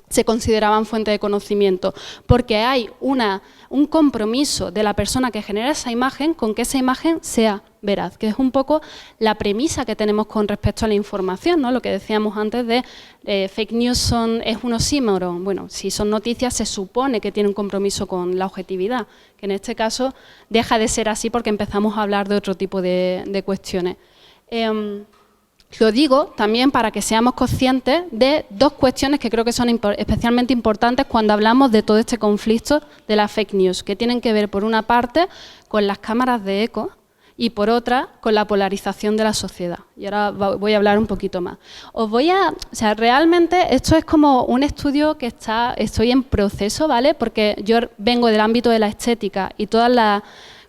se consideraban fuente de conocimiento, porque hay un compromiso de la persona que genera esa imagen con que esa imagen sea veraz, que es un poco la premisa que tenemos con respecto a la información, ¿no? Lo que decíamos antes de fake news es un oxímoron. Bueno, si son noticias se supone que tiene un compromiso con la objetividad, que en este caso deja de ser así porque empezamos a hablar de otro tipo de cuestiones. Lo digo también para que seamos conscientes de dos cuestiones que creo que son especialmente importantes cuando hablamos de todo este conflicto de la fake news, que tienen que ver, por una parte, con las cámaras de eco y, por otra, con la polarización de la sociedad. Y ahora voy a hablar un poquito más. Realmente esto es como un estudio que estoy en proceso, ¿vale? Porque yo vengo del ámbito de la estética y todas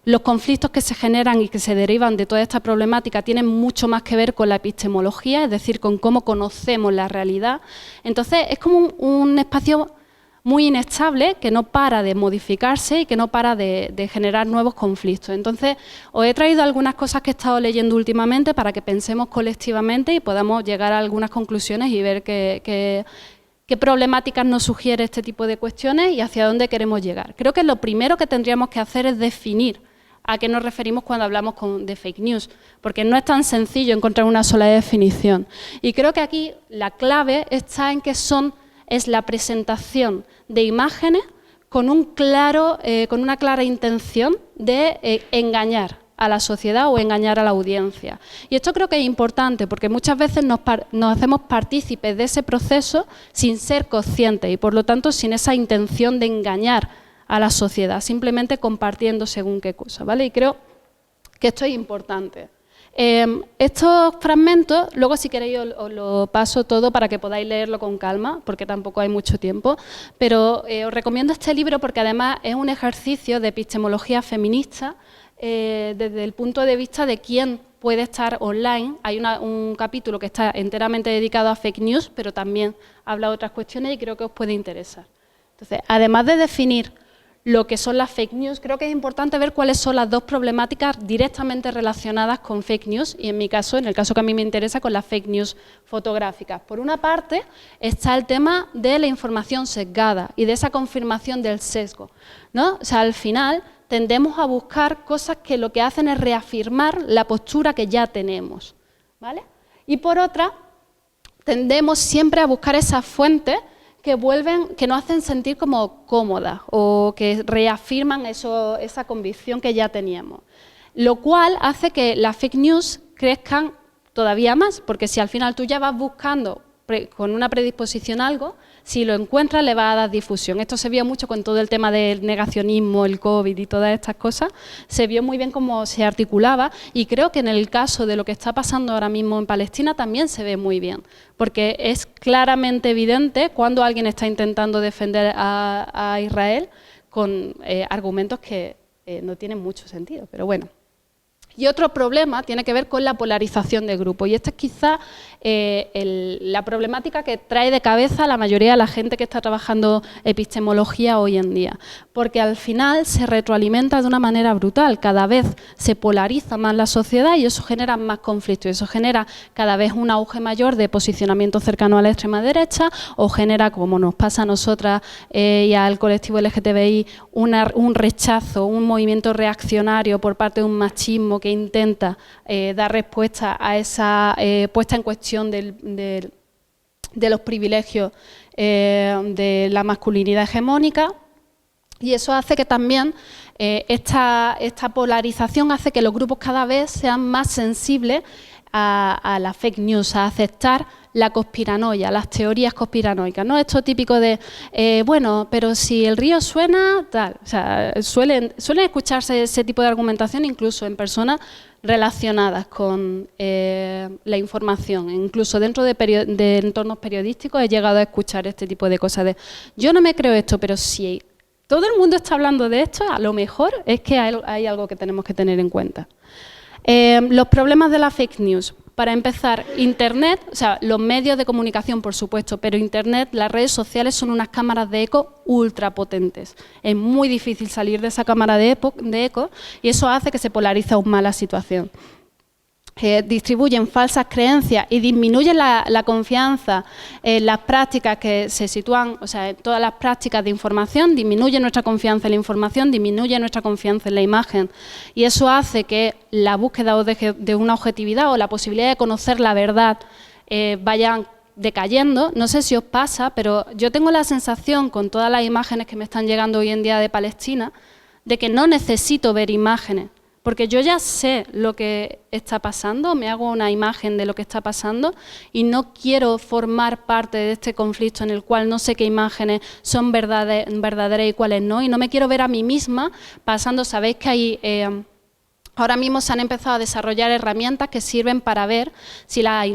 los conflictos que se generan y que se derivan de toda esta problemática tienen mucho más que ver con la epistemología, es decir, con cómo conocemos la realidad. Entonces, es como un espacio muy inestable que no para de modificarse y que no para de generar nuevos conflictos. Entonces, os he traído algunas cosas que he estado leyendo últimamente para que pensemos colectivamente y podamos llegar a algunas conclusiones y ver qué problemáticas nos sugiere este tipo de cuestiones y hacia dónde queremos llegar. Creo que lo primero que tendríamos que hacer es definir a qué nos referimos cuando hablamos de fake news, porque no es tan sencillo encontrar una sola definición. Y creo que aquí la clave está en que es la presentación de imágenes con una clara intención de engañar a la sociedad o engañar a la audiencia. Y esto creo que es importante porque muchas veces nos hacemos partícipes de ese proceso sin ser conscientes y, por lo tanto, sin esa intención de engañar a la sociedad, simplemente compartiendo según qué cosa, ¿vale? Y creo que esto es importante. Estos fragmentos, luego si queréis os lo paso todo para que podáis leerlo con calma, porque tampoco hay mucho tiempo, pero os recomiendo este libro porque además es un ejercicio de epistemología feminista desde el punto de vista de quién puede estar online. Hay un capítulo que está enteramente dedicado a fake news, pero también habla de otras cuestiones y creo que os puede interesar. Entonces, además de definir lo que son las fake news, creo que es importante ver cuáles son las dos problemáticas directamente relacionadas con fake news y, en el caso que a mí me interesa, con las fake news fotográficas. Por una parte, está el tema de la información sesgada y de esa confirmación del sesgo, ¿no? O sea, al final tendemos a buscar cosas que lo que hacen es reafirmar la postura que ya tenemos, ¿vale? Y por otra, tendemos siempre a buscar esas fuentes que nos hacen sentir como cómodas o que reafirman esa convicción que ya teníamos. Lo cual hace que las fake news crezcan todavía más, porque si al final tú ya vas buscando con una predisposición a algo, si lo encuentra le va a dar difusión. Esto se vio mucho con todo el tema del negacionismo, el COVID y todas estas cosas. Se vio muy bien cómo se articulaba y creo que en el caso de lo que está pasando ahora mismo en Palestina también se ve muy bien, porque es claramente evidente cuando alguien está intentando defender a Israel con argumentos que no tienen mucho sentido, pero bueno. Y otro problema tiene que ver con la polarización del grupo, y esta es quizá la problemática que trae de cabeza a la mayoría de la gente que está trabajando epistemología hoy en día, porque al final se retroalimenta de una manera brutal, cada vez se polariza más la sociedad y eso genera más conflictos, y eso genera cada vez un auge mayor de posicionamiento cercano a la extrema derecha, o genera, como nos pasa a nosotras y al colectivo LGTBI, un rechazo, un movimiento reaccionario por parte de un machismo que intenta dar respuesta a esa puesta en cuestión de los privilegios de la masculinidad hegemónica, y eso hace que también esta polarización hace que los grupos cada vez sean más sensibles a la fake news, a aceptar la conspiranoia, las teorías conspiranoicas, ¿no? Esto típico de, bueno, pero si el río suena, tal. O sea, suelen escucharse ese tipo de argumentación incluso en personas relacionadas con la información. Incluso dentro de entornos periodísticos he llegado a escuchar este tipo de cosas de, yo no me creo esto, pero si todo el mundo está hablando de esto, a lo mejor es que hay algo que tenemos que tener en cuenta. Los problemas de la fake news. Para empezar, Internet, o sea, los medios de comunicación, por supuesto, pero Internet, las redes sociales son unas cámaras de eco ultra potentes. Es muy difícil salir de esa cámara de eco y eso hace que se polarice aún más la situación. Distribuyen falsas creencias y disminuyen la confianza en las prácticas que se sitúan, o sea, en todas las prácticas de información, disminuye nuestra confianza en la información, disminuye nuestra confianza en la imagen, y eso hace que la búsqueda de una objetividad o la posibilidad de conocer la verdad vayan decayendo. No sé si os pasa, pero yo tengo la sensación, con todas las imágenes que me están llegando hoy en día de Palestina, de que no necesito ver imágenes, porque yo ya sé lo que está pasando, me hago una imagen de lo que está pasando y no quiero formar parte de este conflicto en el cual no sé qué imágenes son verdaderas y cuáles no, y no me quiero ver a mí misma pasando. Sabéis que hay... ahora mismo se han empezado a desarrollar herramientas que sirven para ver si las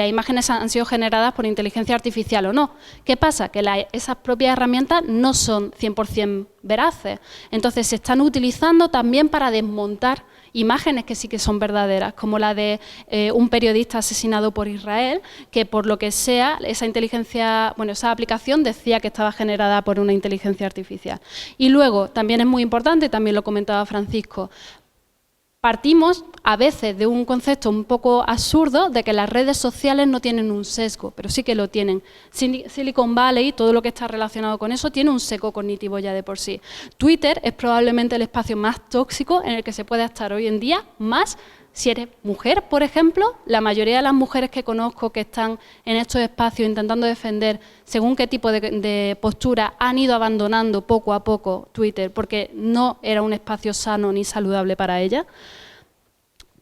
imágenes han sido generadas por inteligencia artificial o no. ¿Qué pasa? Que esas propias herramientas no son 100% veraces. Entonces se están utilizando también para desmontar imágenes que sí que son verdaderas, como la de un periodista asesinado por Israel, que por lo que sea, esa aplicación decía que estaba generada por una inteligencia artificial. Y luego, también es muy importante, también lo comentaba Francisco, partimos a veces de un concepto un poco absurdo de que las redes sociales no tienen un sesgo, pero sí que lo tienen. Silicon Valley, todo lo que está relacionado con eso, tiene un sesgo cognitivo ya de por sí. Twitter es probablemente el espacio más tóxico en el que se puede estar hoy en día, más si eres mujer, por ejemplo. La mayoría de las mujeres que conozco que están en estos espacios intentando defender según qué tipo de postura han ido abandonando poco a poco Twitter porque no era un espacio sano ni saludable para ellas.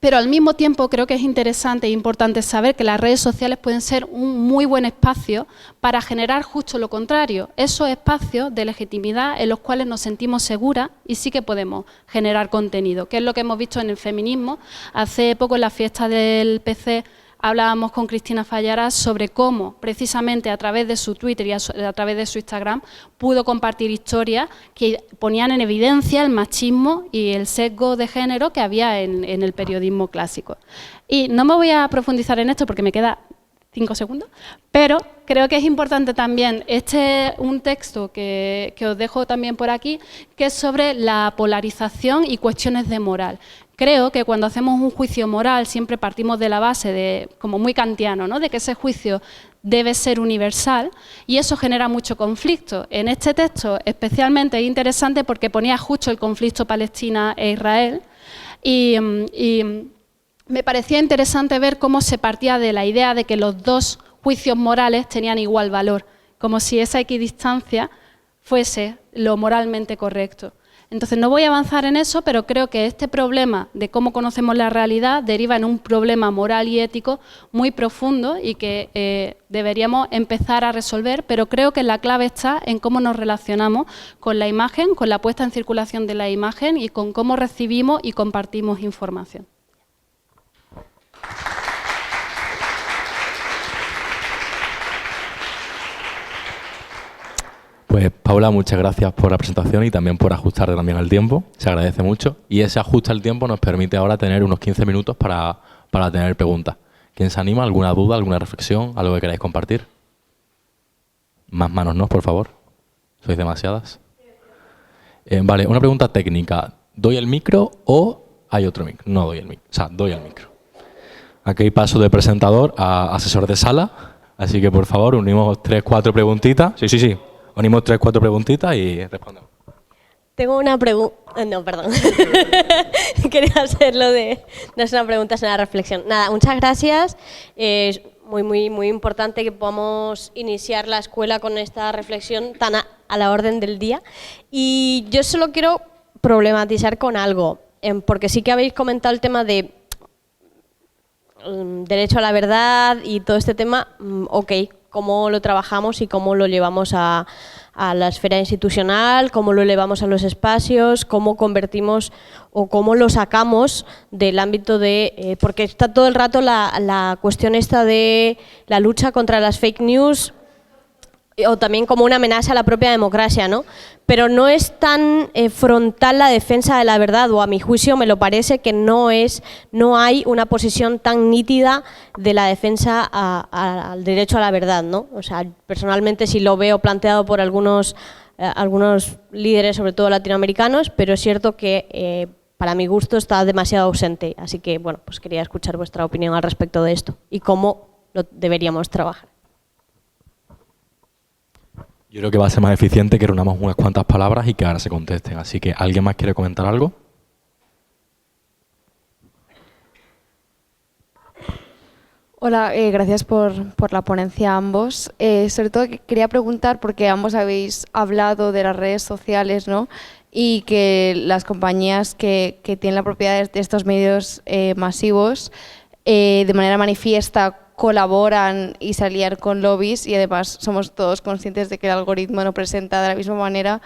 Pero al mismo tiempo creo que es interesante e importante saber que las redes sociales pueden ser un muy buen espacio para generar justo lo contrario, esos espacios de legitimidad en los cuales nos sentimos seguras y sí que podemos generar contenido, que es lo que hemos visto en el feminismo. Hace poco en la fiesta del PC hablábamos con Cristina Fallarás sobre cómo, precisamente a través de su Twitter y a través de su Instagram, pudo compartir historias que ponían en evidencia el machismo y el sesgo de género que había en el periodismo clásico. Y no me voy a profundizar en esto porque me queda 5 segundos, pero creo que es importante también un texto que os dejo también por aquí, que es sobre la polarización y cuestiones de moral. Creo que cuando hacemos un juicio moral siempre partimos de la base de, como muy kantiano, ¿no?, de que ese juicio debe ser universal y eso genera mucho conflicto. En este texto especialmente es interesante porque ponía justo el conflicto Palestina e Israel y me parecía interesante ver cómo se partía de la idea de que los dos juicios morales tenían igual valor, como si esa equidistancia fuese lo moralmente correcto. Entonces no voy a avanzar en eso, pero creo que este problema de cómo conocemos la realidad deriva en un problema moral y ético muy profundo y que deberíamos empezar a resolver, pero creo que la clave está en cómo nos relacionamos con la imagen, con la puesta en circulación de la imagen y con cómo recibimos y compartimos información. Pues Paula, muchas gracias por la presentación y también por ajustar también el tiempo. Se agradece mucho. Y ese ajuste al tiempo nos permite ahora tener unos 15 minutos para tener preguntas. ¿Quién se anima? ¿Alguna duda? ¿Alguna reflexión? ¿Algo que queráis compartir? Más manos, ¿no? Por favor. ¿Sois demasiadas? Vale, una pregunta técnica. ¿Doy el micro o hay otro micro? No doy el micro. O sea, doy el micro. Aquí paso de presentador a asesor de sala. Así que, por favor, unimos 3, 4 preguntitas. Sí. Unimos 3, 4 preguntitas y respondemos. Tengo una pregunta... No, perdón. Quería hacerlo de... No es una pregunta, es una reflexión. Nada, muchas gracias. Es muy importante que podamos iniciar la escuela con esta reflexión tan a la orden del día. Y yo solo quiero problematizar con algo, porque sí que habéis comentado el tema de derecho a la verdad y todo este tema, ok, cómo lo trabajamos y cómo lo llevamos a la esfera institucional, cómo lo elevamos a los espacios, cómo convertimos o cómo lo sacamos del ámbito de... porque está todo el rato la cuestión esta de la lucha contra las fake news o también como una amenaza a la propia democracia, ¿no? Pero no es tan frontal la defensa de la verdad, o a mi juicio me lo parece que no hay una posición tan nítida de la defensa al derecho a la verdad, ¿no? O sea, personalmente sí lo veo planteado por algunos líderes, sobre todo latinoamericanos, pero es cierto que para mi gusto está demasiado ausente. Así que, bueno, pues quería escuchar vuestra opinión al respecto de esto y cómo lo deberíamos trabajar. Yo creo que va a ser más eficiente que reunamos unas cuantas palabras y que ahora se contesten. Así que, ¿alguien más quiere comentar algo? Hola, gracias por la ponencia a ambos. Sobre todo quería preguntar, porque ambos habéis hablado de las redes sociales, ¿no? Y que las compañías que tienen la propiedad de estos medios masivos de manera manifiesta colaboran y se alían con lobbies, y además somos todos conscientes de que el algoritmo no presenta de la misma manera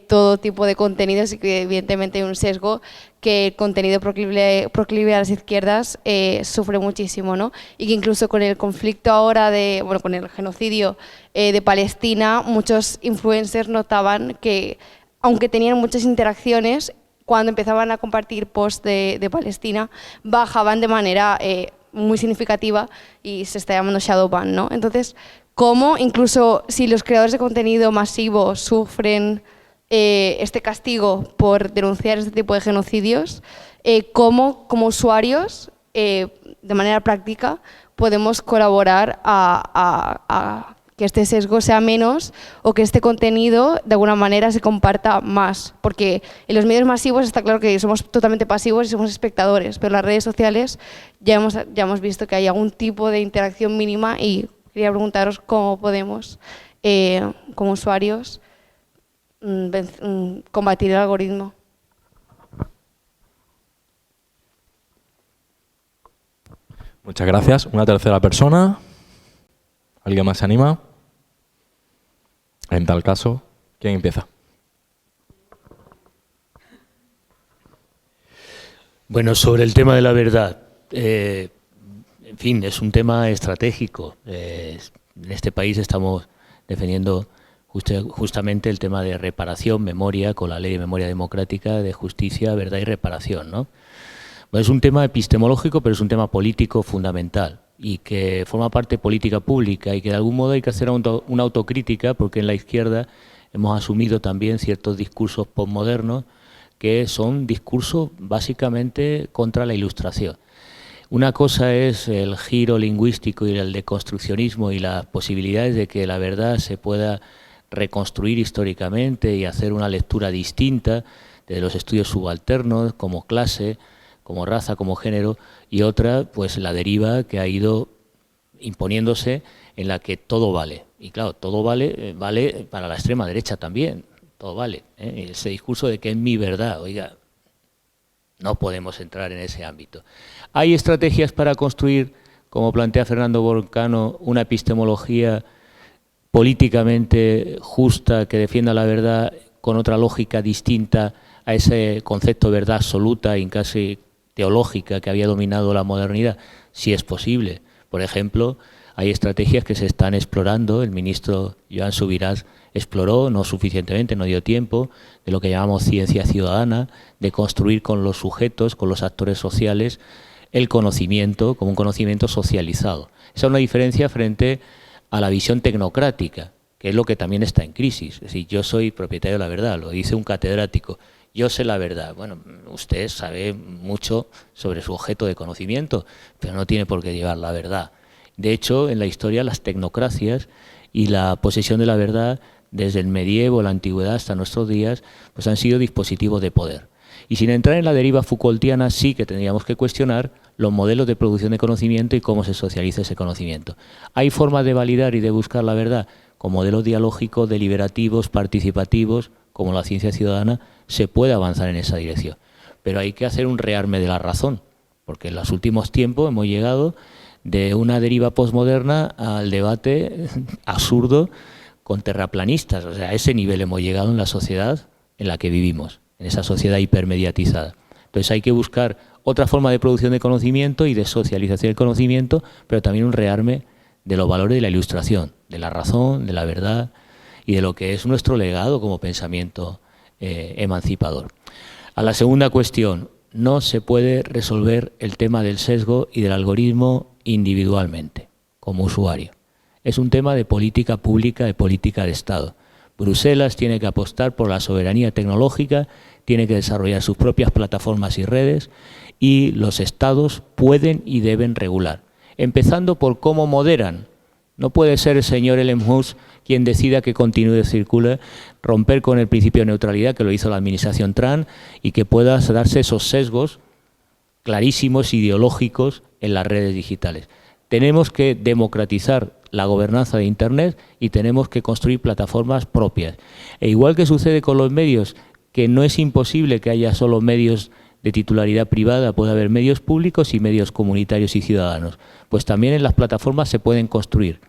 todo tipo de contenidos y que evidentemente hay un sesgo que el contenido proclive a las izquierdas sufre muchísimo, ¿no? Y que incluso con el conflicto ahora, con el genocidio de Palestina, muchos influencers notaban que aunque tenían muchas interacciones, cuando empezaban a compartir posts de Palestina, bajaban de manera muy significativa y se está llamando shadow ban, ¿no? Entonces, ¿cómo, incluso si los creadores de contenido masivo sufren este castigo por denunciar este tipo de genocidios, cómo como usuarios, de manera práctica, podemos colaborar a que este sesgo sea menos o que este contenido de alguna manera se comparta más? Porque en los medios masivos está claro que somos totalmente pasivos y somos espectadores, pero en las redes sociales ya hemos visto que hay algún tipo de interacción mínima, y quería preguntaros cómo podemos, como usuarios, combatir el algoritmo. Muchas gracias. Una tercera persona. ¿Alguien más se anima? En tal caso, ¿quién empieza? Bueno, sobre el tema de la verdad, en fin, es un tema estratégico. En este país estamos defendiendo justamente el tema de reparación, memoria, con la Ley de Memoria Democrática, de justicia, verdad y reparación, ¿no? Bueno, es un tema epistemológico, pero es un tema político fundamental, y que forma parte de política pública, y que de algún modo hay que hacer una autocrítica, porque en la izquierda hemos asumido también ciertos discursos postmodernos que son discursos básicamente contra la Ilustración. Una cosa es el giro lingüístico y el deconstruccionismo y las posibilidades de que la verdad se pueda reconstruir históricamente y hacer una lectura distinta de los estudios subalternos como clase, como raza, como género, y otra, pues la deriva que ha ido imponiéndose en la que todo vale. Y claro, todo vale para la extrema derecha también. todo vale. Ese discurso de que es mi verdad, oiga, no podemos entrar en ese ámbito. Hay estrategias para construir, como plantea Fernando Borcano, una epistemología políticamente justa que defienda la verdad con otra lógica distinta a ese concepto de verdad absoluta y casi teológica que había dominado la modernidad. Sí es posible. Por ejemplo, hay estrategias que se están explorando. El ministro Joan Subirats exploró, no suficientemente, no dio tiempo, de lo que llamamos ciencia ciudadana, de construir con los sujetos, con los actores sociales, el conocimiento como un conocimiento socializado. Esa es una diferencia frente a la visión tecnocrática, que es lo que también está en crisis. Es decir, yo soy propietario de la verdad, lo dice un catedrático. Yo sé la verdad. Bueno, usted sabe mucho sobre su objeto de conocimiento, pero no tiene por qué llevar la verdad. De hecho, en la historia, las tecnocracias y la posesión de la verdad, desde el medievo, la antigüedad hasta nuestros días, pues han sido dispositivos de poder. Y sin entrar en la deriva Foucaultiana, sí que tendríamos que cuestionar los modelos de producción de conocimiento y cómo se socializa ese conocimiento. Hay formas de validar y de buscar la verdad con modelos dialógicos, deliberativos, participativos, como la ciencia ciudadana. Se puede avanzar en esa dirección, pero hay que hacer un rearme de la razón, porque en los últimos tiempos hemos llegado de una deriva posmoderna al debate absurdo con terraplanistas. O sea, a ese nivel hemos llegado en la sociedad en la que vivimos, en esa sociedad hipermediatizada. Entonces hay que buscar otra forma de producción de conocimiento y de socialización del conocimiento, pero también un rearme de los valores de la ilustración, de la razón, de la verdad y de lo que es nuestro legado como pensamiento emancipador. A la segunda cuestión, no se puede resolver el tema del sesgo y del algoritmo individualmente, como usuario. Es un tema de política pública, de política de Estado. Bruselas tiene que apostar por la soberanía tecnológica, tiene que desarrollar sus propias plataformas y redes, y los Estados pueden y deben regular, empezando por cómo moderan. No puede ser el señor Elon Musk quien decida que continúe circule, romper con el principio de neutralidad, que lo hizo la administración Trump, y que pueda darse esos sesgos clarísimos, ideológicos, en las redes digitales. Tenemos que democratizar la gobernanza de Internet y tenemos que construir plataformas propias. E igual que sucede con los medios, que no es imposible que haya solo medios de titularidad privada, puede haber medios públicos y medios comunitarios y ciudadanos. Pues también en las plataformas se pueden construir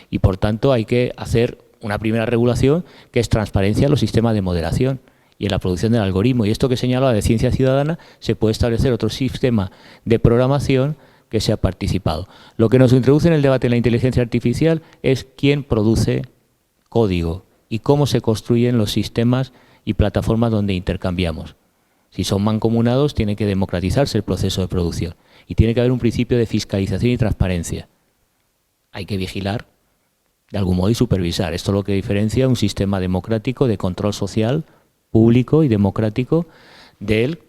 y por tanto hay que hacer una primera regulación que es transparencia en los sistemas de moderación y en la producción del algoritmo. Y esto que señalaba de ciencia ciudadana, se puede establecer otro sistema de programación que sea participado. Lo que nos introduce en el debate de la inteligencia artificial es quién produce código y cómo se construyen los sistemas y plataformas donde intercambiamos. Si son mancomunados, tiene que democratizarse el proceso de producción y tiene que haber un principio de fiscalización y transparencia. Hay que vigilar de algún modo y supervisar. Esto es lo que diferencia un sistema democrático de control social, público y democrático del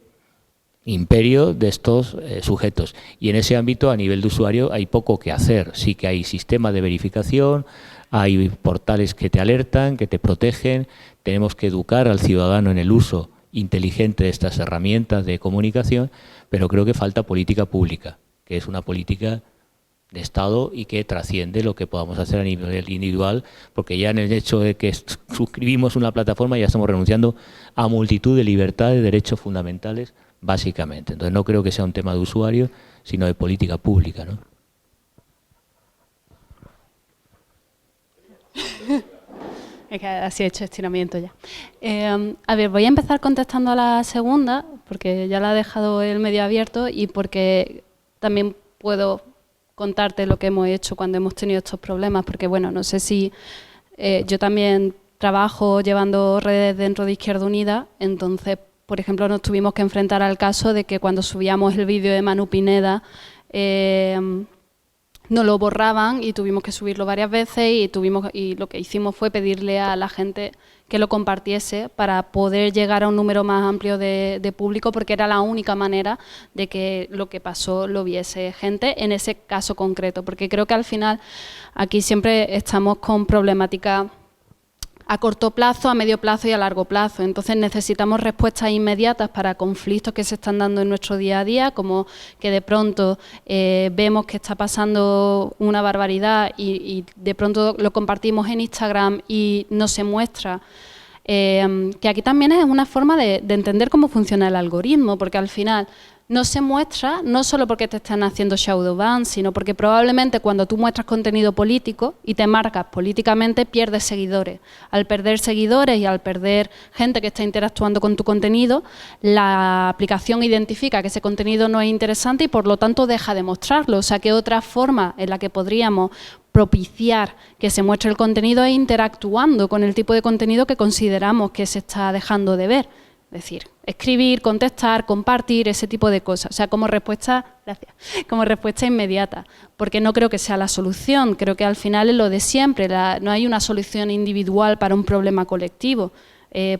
imperio de estos sujetos. Y en ese ámbito, a nivel de usuario, hay poco que hacer. Sí que hay sistemas de verificación, hay portales que te alertan, que te protegen. Tenemos que educar al ciudadano en el uso inteligente de estas herramientas de comunicación, pero creo que falta política pública, que es una política de Estado y que trasciende lo que podamos hacer a nivel individual, porque ya en el hecho de que suscribimos una plataforma ya estamos renunciando a multitud de libertades, derechos fundamentales, básicamente. Entonces no creo que sea un tema de usuario, sino de política pública, ¿no? Es que así he hecho estiramiento ya. A ver, voy a empezar contestando a la segunda, porque ya la he dejado el medio abierto y porque también puedo contarte lo que hemos hecho cuando hemos tenido estos problemas, porque bueno, no sé si yo también trabajo llevando redes dentro de Izquierda Unida, entonces, por ejemplo, nos tuvimos que enfrentar al caso de que cuando subíamos el vídeo de Manu Pineda, no lo borraban y tuvimos que subirlo varias veces y lo que hicimos fue pedirle a la gente que lo compartiese para poder llegar a un número más amplio de público, porque era la única manera de que lo que pasó lo viese gente en ese caso concreto, porque creo que al final aquí siempre estamos con problemáticas a corto plazo, a medio plazo y a largo plazo. Entonces necesitamos respuestas inmediatas para conflictos que se están dando en nuestro día a día, como que de pronto vemos que está pasando una barbaridad y de pronto lo compartimos en Instagram y no se muestra que aquí también es una forma de entender cómo funciona el algoritmo, porque al final no se muestra, no solo porque te están haciendo shadow ban, sino porque probablemente cuando tú muestras contenido político y te marcas políticamente, pierdes seguidores. Al perder seguidores y al perder gente que está interactuando con tu contenido, la aplicación identifica que ese contenido no es interesante y por lo tanto deja de mostrarlo. O sea que otra forma en la que podríamos propiciar que se muestre el contenido es interactuando con el tipo de contenido que consideramos que se está dejando de ver. Es decir, escribir, contestar, compartir, ese tipo de cosas. O sea, como respuesta, gracias, como respuesta inmediata. Porque no creo que sea la solución. Creo que al final es lo de siempre. No hay una solución individual para un problema colectivo.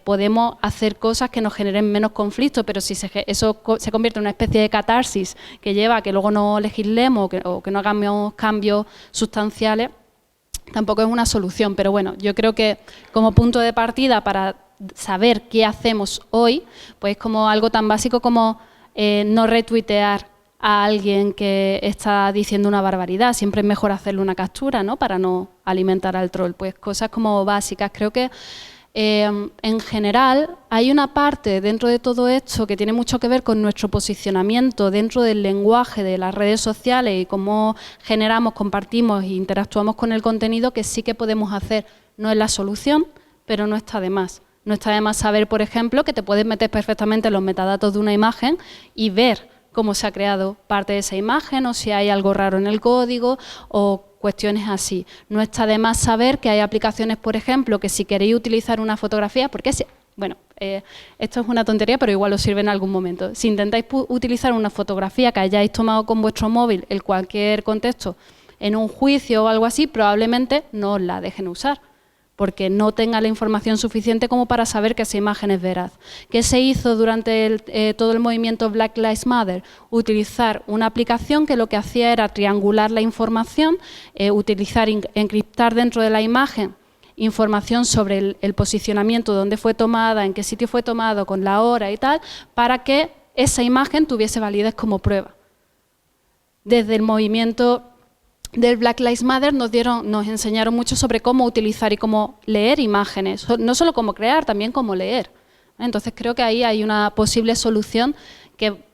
Podemos hacer cosas que nos generen menos conflictos, pero si eso se convierte en una especie de catarsis que lleva a que luego no legislemos o que no hagamos cambios sustanciales, tampoco es una solución. Pero bueno, yo creo que como punto de partida para saber qué hacemos hoy, pues como algo tan básico como no retuitear a alguien que está diciendo una barbaridad. Siempre es mejor hacerle una captura, ¿no?, para no alimentar al troll. Pues cosas como básicas. Creo que en general hay una parte dentro de todo esto que tiene mucho que ver con nuestro posicionamiento dentro del lenguaje de las redes sociales y cómo generamos, compartimos e interactuamos con el contenido, que sí que podemos hacer. No es la solución, pero no está de más. No está de más saber, por ejemplo, que te puedes meter perfectamente en los metadatos de una imagen y ver cómo se ha creado parte de esa imagen o si hay algo raro en el código o cuestiones así. No está de más saber que hay aplicaciones, por ejemplo, que si queréis utilizar una fotografía, porque bueno, esto es una tontería, pero igual os sirve en algún momento. Si intentáis utilizar una fotografía que hayáis tomado con vuestro móvil en cualquier contexto, en un juicio o algo así, probablemente no os la dejen usar, porque no tenga la información suficiente como para saber que esa imagen es veraz. ¿Qué se hizo durante todo el movimiento Black Lives Matter? Utilizar una aplicación que lo que hacía era triangular la información, encriptar dentro de la imagen información sobre el posicionamiento, dónde fue tomada, en qué sitio fue tomado, con la hora y tal, para que esa imagen tuviese validez como prueba. Desde el movimiento del Black Lives Matter nos enseñaron mucho sobre cómo utilizar y cómo leer imágenes, no solo cómo crear, también cómo leer. Entonces creo que ahí hay una posible solución que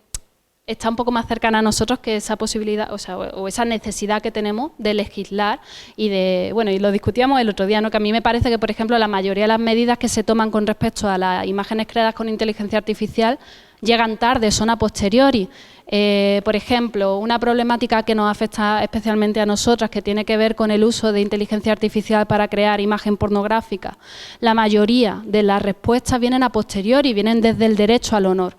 está un poco más cercana a nosotros que esa posibilidad, o esa necesidad que tenemos de legislar y y lo discutíamos el otro día, ¿no?, que a mí me parece que, por ejemplo, la mayoría de las medidas que se toman con respecto a las imágenes creadas con inteligencia artificial llegan tarde, son a posteriori. Por ejemplo, una problemática que nos afecta especialmente a nosotras, que tiene que ver con el uso de inteligencia artificial para crear imagen pornográfica. La mayoría de las respuestas vienen a posteriori, vienen desde el derecho al honor.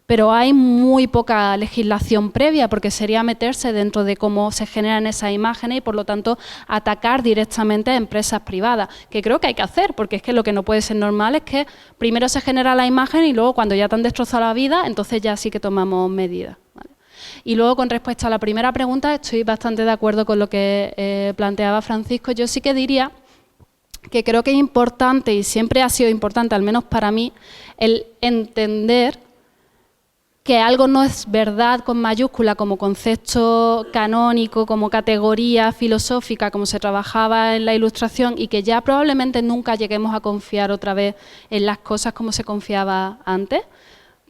Pero hay muy poca legislación previa, porque sería meterse dentro de cómo se generan esas imágenes y, por lo tanto, atacar directamente a empresas privadas, que creo que hay que hacer, porque es que lo que no puede ser normal es que primero se genera la imagen y luego, cuando ya te han destrozado la vida, entonces ya sí que tomamos medidas. ¿Vale? Y luego, con respecto a la primera pregunta, estoy bastante de acuerdo con lo que planteaba Francisco. Yo sí que diría que creo que es importante, y siempre ha sido importante, al menos para mí, el entender que algo no es verdad con mayúscula como concepto canónico, como categoría filosófica, como se trabajaba en la Ilustración, y que ya probablemente nunca lleguemos a confiar otra vez en las cosas como se confiaba antes,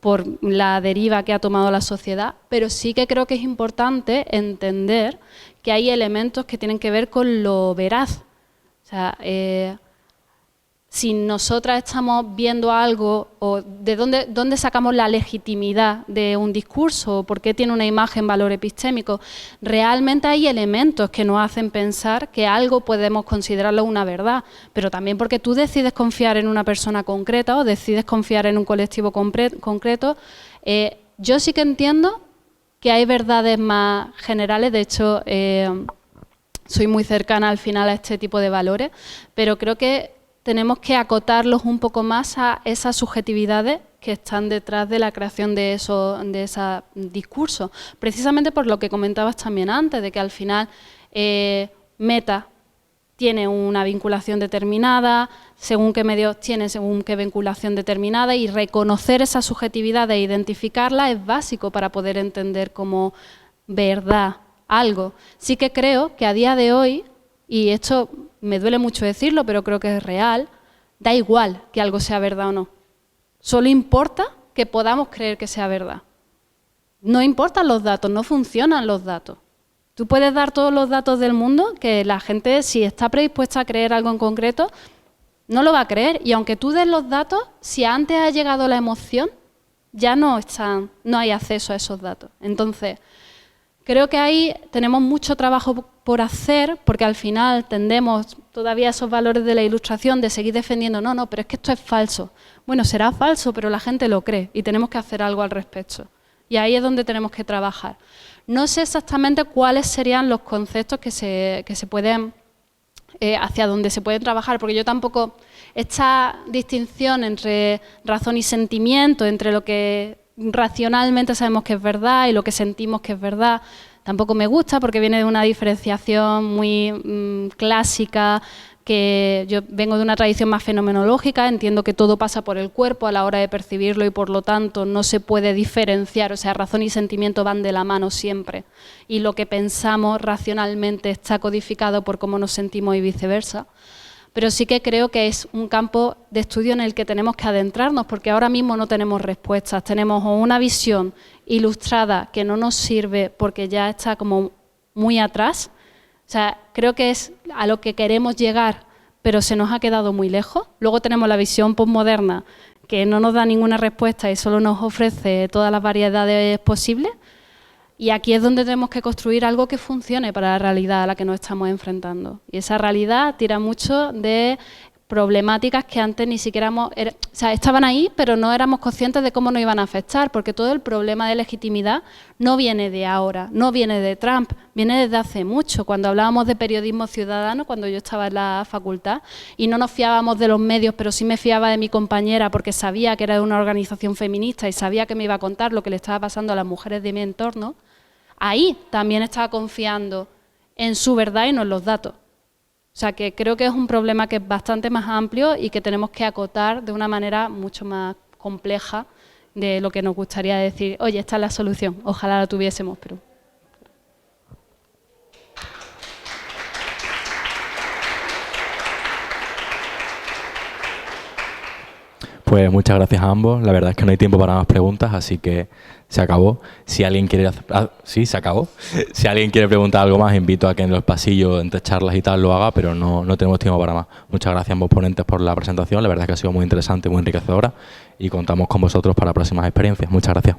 por la deriva que ha tomado la sociedad, pero sí que creo que es importante entender que hay elementos que tienen que ver con lo veraz. O sea, si nosotras estamos viendo algo, o de dónde sacamos la legitimidad de un discurso, o por qué tiene una imagen valor epistémico, realmente hay elementos que nos hacen pensar que algo podemos considerarlo una verdad, pero también porque tú decides confiar en una persona concreta o decides confiar en un colectivo concreto. Yo sí que entiendo que hay verdades más generales, de hecho soy muy cercana al final a este tipo de valores, pero creo que tenemos que acotarlos un poco más a esas subjetividades que están detrás de la creación de ese discurso. Precisamente por lo que comentabas también antes, de que al final Meta tiene una vinculación determinada, según qué medios tiene, según qué vinculación determinada, y reconocer esa subjetividad e identificarla es básico para poder entender como verdad algo. Sí que creo que a día de hoy, y esto me duele mucho decirlo, pero creo que es real, Da igual que algo sea verdad o no. Solo importa que podamos creer que sea verdad. No importan los datos, no funcionan los datos. Tú puedes dar todos los datos del mundo, que la gente, si está predispuesta a creer algo en concreto, no lo va a creer. Y aunque tú des los datos, si antes ha llegado la emoción, ya no hay acceso a esos datos. Entonces, creo que ahí tenemos mucho trabajo por hacer, porque al final tendemos todavía esos valores de la Ilustración de seguir defendiendo, no, pero es que esto es falso. Bueno, será falso, pero la gente lo cree y tenemos que hacer algo al respecto. Y ahí es donde tenemos que trabajar. No sé exactamente cuáles serían los conceptos que se pueden, hacia donde se pueden trabajar, porque yo tampoco, esta distinción entre razón y sentimiento, entre lo que racionalmente sabemos que es verdad y lo que sentimos que es verdad, tampoco me gusta porque viene de una diferenciación muy clásica, que yo vengo de una tradición más fenomenológica, entiendo que todo pasa por el cuerpo a la hora de percibirlo y por lo tanto no se puede diferenciar, o sea, razón y sentimiento van de la mano siempre y lo que pensamos racionalmente está codificado por cómo nos sentimos y viceversa. Pero sí que creo que es un campo de estudio en el que tenemos que adentrarnos porque ahora mismo no tenemos respuestas, tenemos una visión ilustrada que no nos sirve porque ya está como muy atrás. O sea, creo que es a lo que queremos llegar, pero se nos ha quedado muy lejos. Luego tenemos la visión posmoderna, que no nos da ninguna respuesta y solo nos ofrece todas las variedades posibles. Y aquí es donde tenemos que construir algo que funcione para la realidad a la que nos estamos enfrentando. Y esa realidad tira mucho de problemáticas que antes ni siquiera estaban ahí, pero no éramos conscientes de cómo nos iban a afectar, porque todo el problema de legitimidad no viene de ahora, no viene de Trump, viene desde hace mucho. Cuando hablábamos de periodismo ciudadano, cuando yo estaba en la facultad, y no nos fiábamos de los medios, pero sí me fiaba de mi compañera porque sabía que era de una organización feminista y sabía que me iba a contar lo que le estaba pasando a las mujeres de mi entorno, ahí también estaba confiando en su verdad y no en los datos. O sea, que creo que es un problema que es bastante más amplio y que tenemos que acotar de una manera mucho más compleja de lo que nos gustaría decir, oye, esta es la solución, ojalá la tuviésemos, pero... Pues muchas gracias a ambos. La verdad es que no hay tiempo para más preguntas, así que se acabó. Si alguien quiere sí, se acabó. Si alguien quiere preguntar algo más, invito a que en los pasillos, entre charlas y tal, lo haga, pero no tenemos tiempo para más. Muchas gracias a ambos ponentes por la presentación. La verdad es que ha sido muy interesante, muy enriquecedora y contamos con vosotros para próximas experiencias. Muchas gracias.